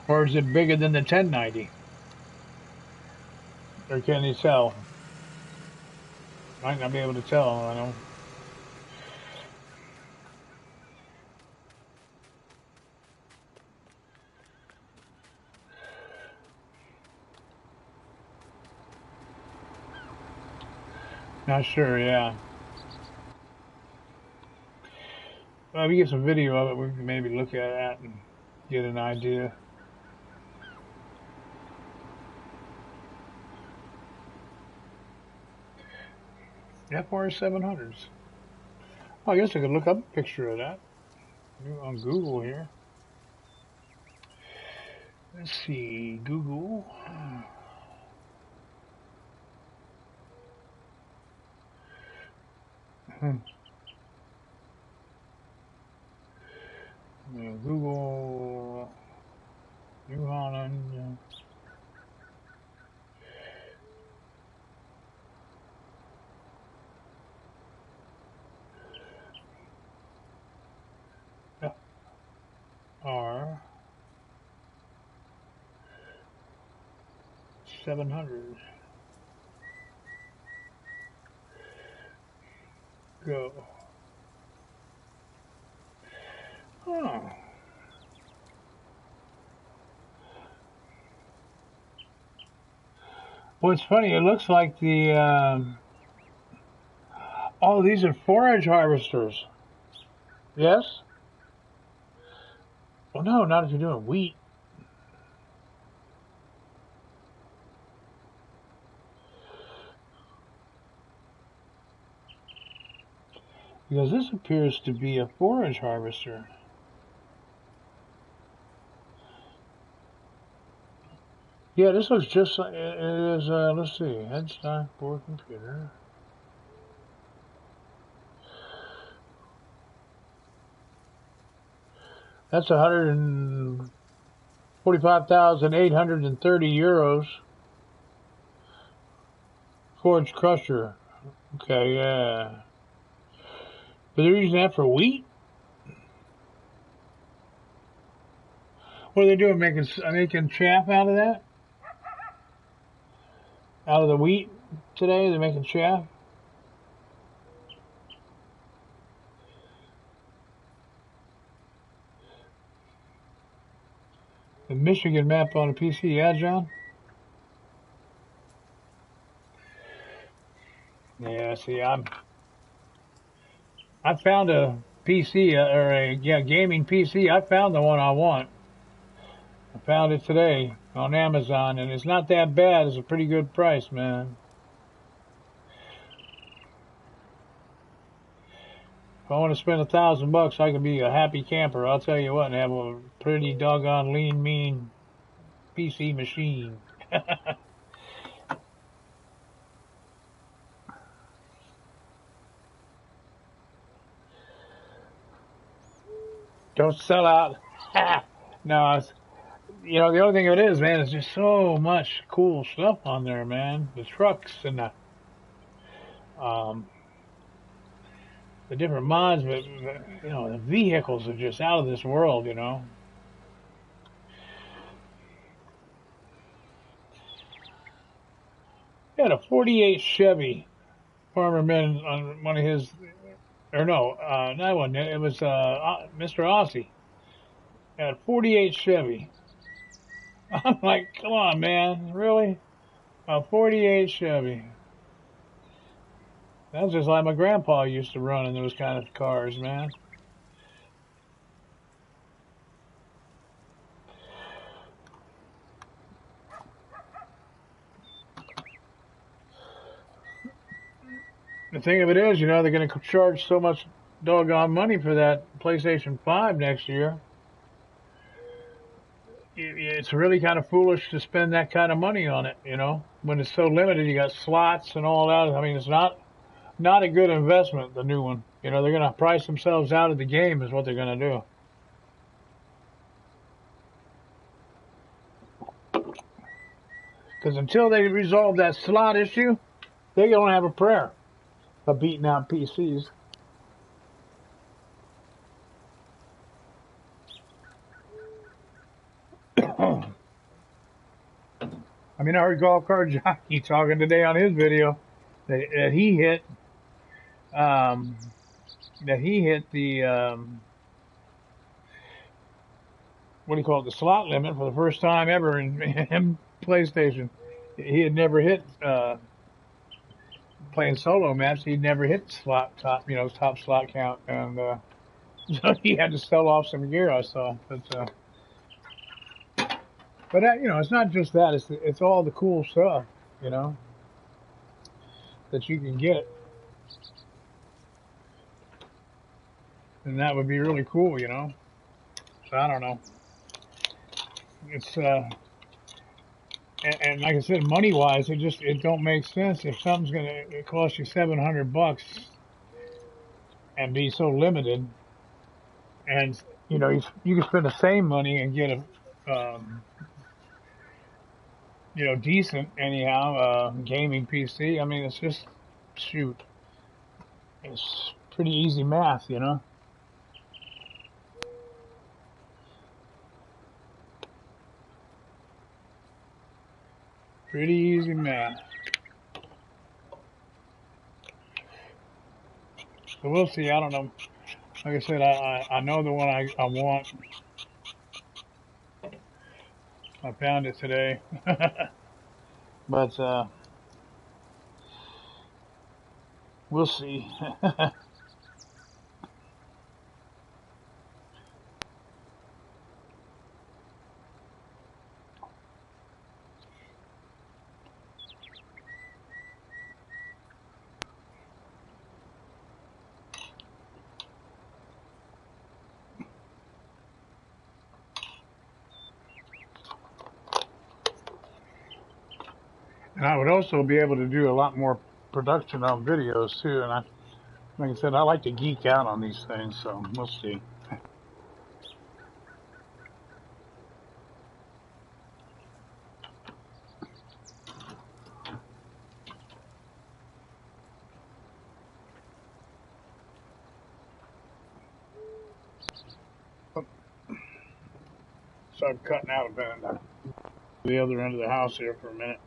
or is it bigger than the 1090? Or can you tell? Might not be able to tell. I know. Not sure, yeah. Well, we get some video of it, we can maybe look at that and get an idea. FR700s. Oh, I guess I could look up a picture of that on Google here. Let's see, Google. Google New Holland. R 700. Go. Oh. Well, it's funny. It looks like the. Oh, these are forage harvesters. Yes? Well, no, not if you're doing wheat. Because this appears to be a forage harvester. Yeah, this looks just like it is. Let's see, headstock board computer. That's 145,830 euros. Forage crusher. Okay, yeah. But they're using that for wheat? What are they doing? Making chaff out of that? Out of the wheat today? They're making chaff? The Michigan map on a PC, yeah, John? Yeah, see, I found a PC, or a gaming PC. I found the one I want. I found it today on Amazon, and it's not that bad. It's a pretty good price, man. If I want to spend $1,000, I can be a happy camper. I'll tell you what, and have a pretty doggone lean, mean PC machine. Don't sell out. No, the only thing of it is, man, it's just so much cool stuff on there, man. The trucks and the different mods, but the vehicles are just out of this world, Yeah, a 48 Chevy Farmerman on one of his, or no, not one. It was Mr. Aussie. Had a 48 Chevy. I'm like, come on, man, really? A 48 Chevy. That's just like my grandpa used to run in those kind of cars, man. The thing of it is, they're going to charge so much doggone money for that PlayStation 5 next year. It's really kind of foolish to spend that kind of money on it, when it's so limited. You got slots and all that. I mean, it's not a good investment, the new one. They're going to price themselves out of the game is what they're going to do. Because until they resolve that slot issue, they don't have a prayer of beating out PCs. I mean, I heard Golf Cart Jockey talking today on his video that he hit the what do you call it, the slot limit for the first time ever in PlayStation. He had never hit playing solo maps. He'd never hit top slot count, and so he had to sell off some gear. I saw, but it's not just that. It's all the cool stuff, that you can get, and that would be really cool, So I don't know. It's and like I said, money wise, it don't make sense if something's gonna cost you $700 and be so limited, and you can spend the same money and get a decent anyhow gaming PC. I mean, it's just it's pretty easy math, Pretty easy math. So we'll see. I don't know. Like I said, I know the one I want. I found it today. But we'll see. And I would also be able to do a lot more production on videos too. And like I said, I like to geek out on these things, so we'll see. So I'm cutting out a bit of the other end of the house here for a minute.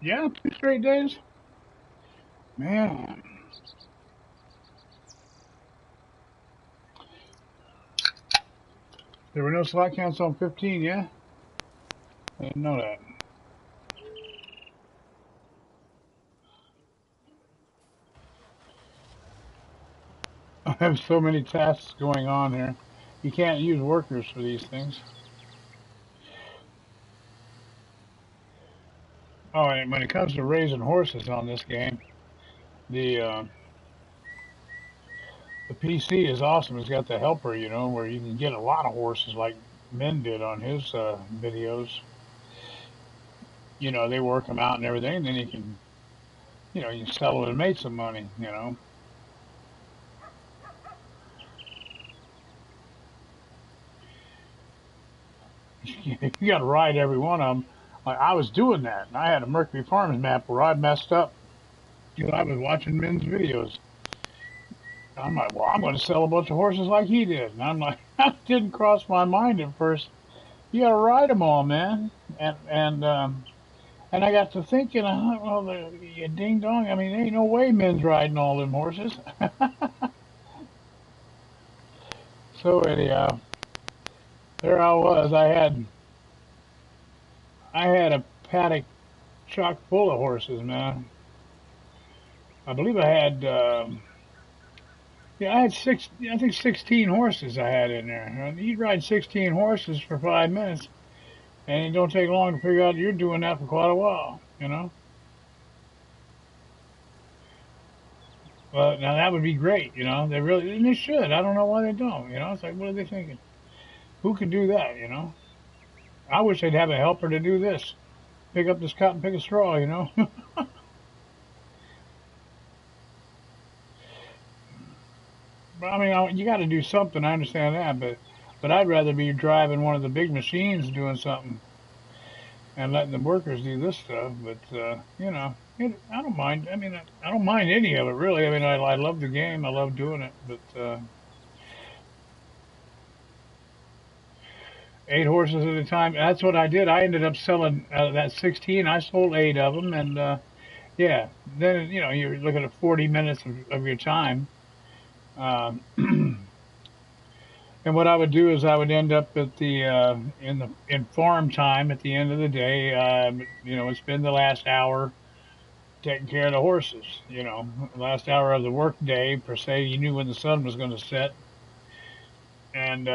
Yeah, 2 straight days. Man. There were no slot counts on 15, yeah? I didn't know that. I have so many tasks going on here. You can't use workers for these things. Oh, and when it comes to raising horses on this game, the PC is awesome. It's got the helper, where you can get a lot of horses like Min did on his videos. They work them out and everything, and then you can, you sell them and make some money, You got to ride every one of them. Like I was doing that, and I had a Mercury Farms map where I messed up. I was watching Min's videos. I'm like, well, I'm going to sell a bunch of horses like he did. And I'm like, that didn't cross my mind at first. You got to ride them all, man. And I got to thinking, well, you ding dong. I mean, there ain't no way Min's riding all them horses. So anyhow, there I was. I had a paddock chock full of horses, man. I believe I had. I had 16 horses I had in there. You'd ride 16 horses for 5 minutes, and it don't take long to figure out you're doing that for quite a while, Well, now that would be great, They really, and they should. I don't know why they don't, It's like, what are they thinking? Who could do that, I wish they'd have a helper to do this. Pick up this cotton, pick a straw, I mean, you got to do something. I understand that, but I'd rather be driving one of the big machines doing something and letting the workers do this stuff. But I don't mind. I mean, I don't mind any of it really. I mean, I love the game. I love doing it. But 8 horses at a time. That's what I did. I ended up selling that 16. I sold 8 of them, and yeah. Then you're looking at 40 minutes of your time. Um, and what I would do is I would end up at the in farm time at the end of the day. And spend the last hour taking care of the horses. Last hour of the work day per se. You knew when the sun was going to set, and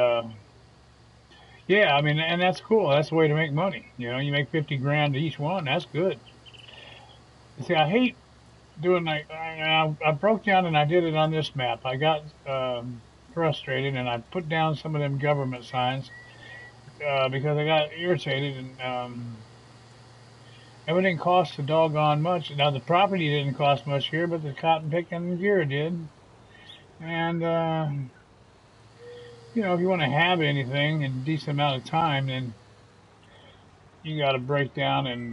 yeah, I mean, and that's cool. That's the way to make money. You make 50 grand each one. That's good. See, I hate doing like I broke down and I did it on this map. I got frustrated and I put down some of them government signs because I got irritated and everything costs a doggone much. Now the property didn't cost much here, but the cotton picking gear did. And if you want to have anything in a decent amount of time, then you got to break down and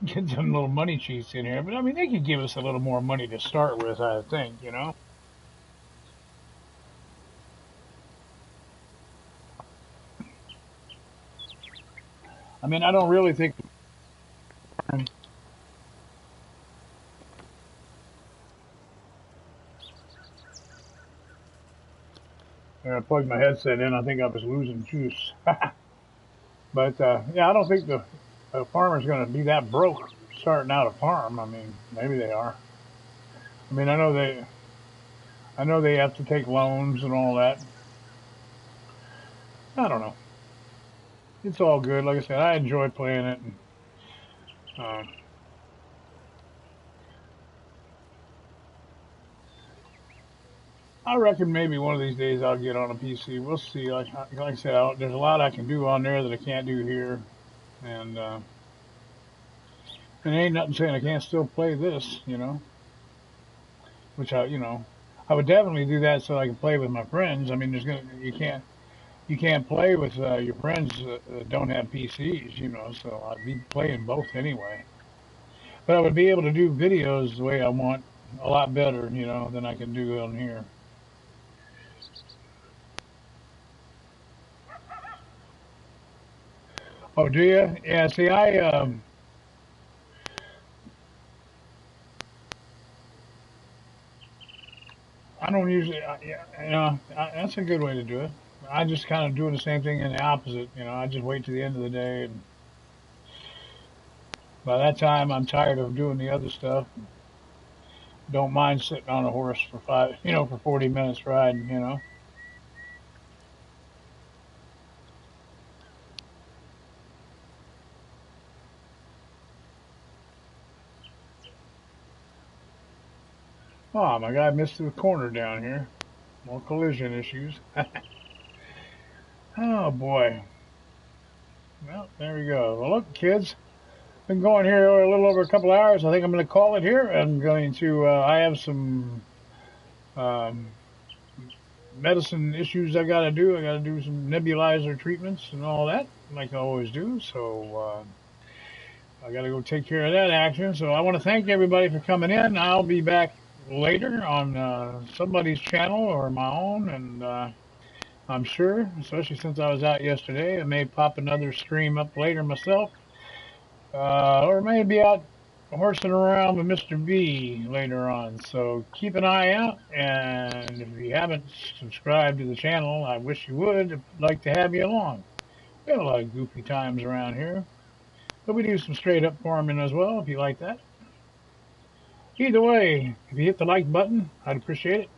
get some little money cheats in here. But I mean, they could give us a little more money to start with, I think. I mean, I don't really think. I'm gonna plug my headset in. I think I was losing juice. But yeah, I don't think the farmer's going to be that broke starting out a farm. I mean, maybe they are. I mean, I know they have to take loans and all that. I don't know. It's all good. Like I said, I enjoy playing it. And, uh, I reckon maybe one of these days I'll get on a PC. We'll see. Like I said, there's a lot I can do on there that I can't do here, and and ain't nothing saying I can't still play this. Which I would definitely do that so I can play with my friends. I mean, you can't play with your friends that don't have PCs. So I'd be playing both anyway. But I would be able to do videos the way I want a lot better, than I can do on here. Oh, do you? Yeah. See, I don't usually. That's a good way to do it. I just kind of doing the same thing in the opposite. I just wait to the end of the day, and by that time, I'm tired of doing the other stuff. Don't mind sitting on a horse for 40 minutes riding. Oh, my guy missed the corner down here. More collision issues. Oh boy. Well, there we go. Well, look, kids, been going here a little over a couple hours. I think I'm going to call it here. I'm going to. I have some um, medicine issues I got to do. I got to do some nebulizer treatments and all that, like I always do. So I got to go take care of that action. So I want to thank everybody for coming in. I'll be back later on somebody's channel or my own, and I'm sure, especially since I was out yesterday, I may pop another stream up later myself, or maybe out horsing around with Mr. B later on. So keep an eye out, and if you haven't subscribed to the channel, I wish you would. I'd like to have you along. We have a lot of goofy times around here, but we do some straight up farming as well, if you like that. Either way, if you hit the like button, I'd appreciate it.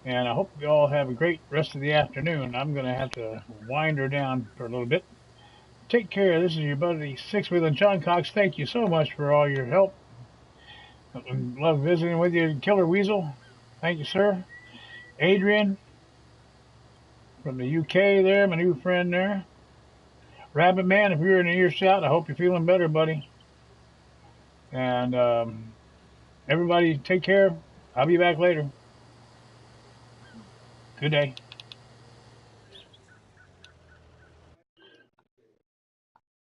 And I hope you all have a great rest of the afternoon. I'm going to have to wind her down for a little bit. Take care. This is your buddy Sixwheelin John Cox. Thank you so much for all your help. I love visiting with you, Killer Weasel. Thank you, sir. Adrian from the UK there, my new friend there. Rabbit Man, if you're in an earshot, I hope you're feeling better, buddy. And everybody, take care. I'll be back later. Good day.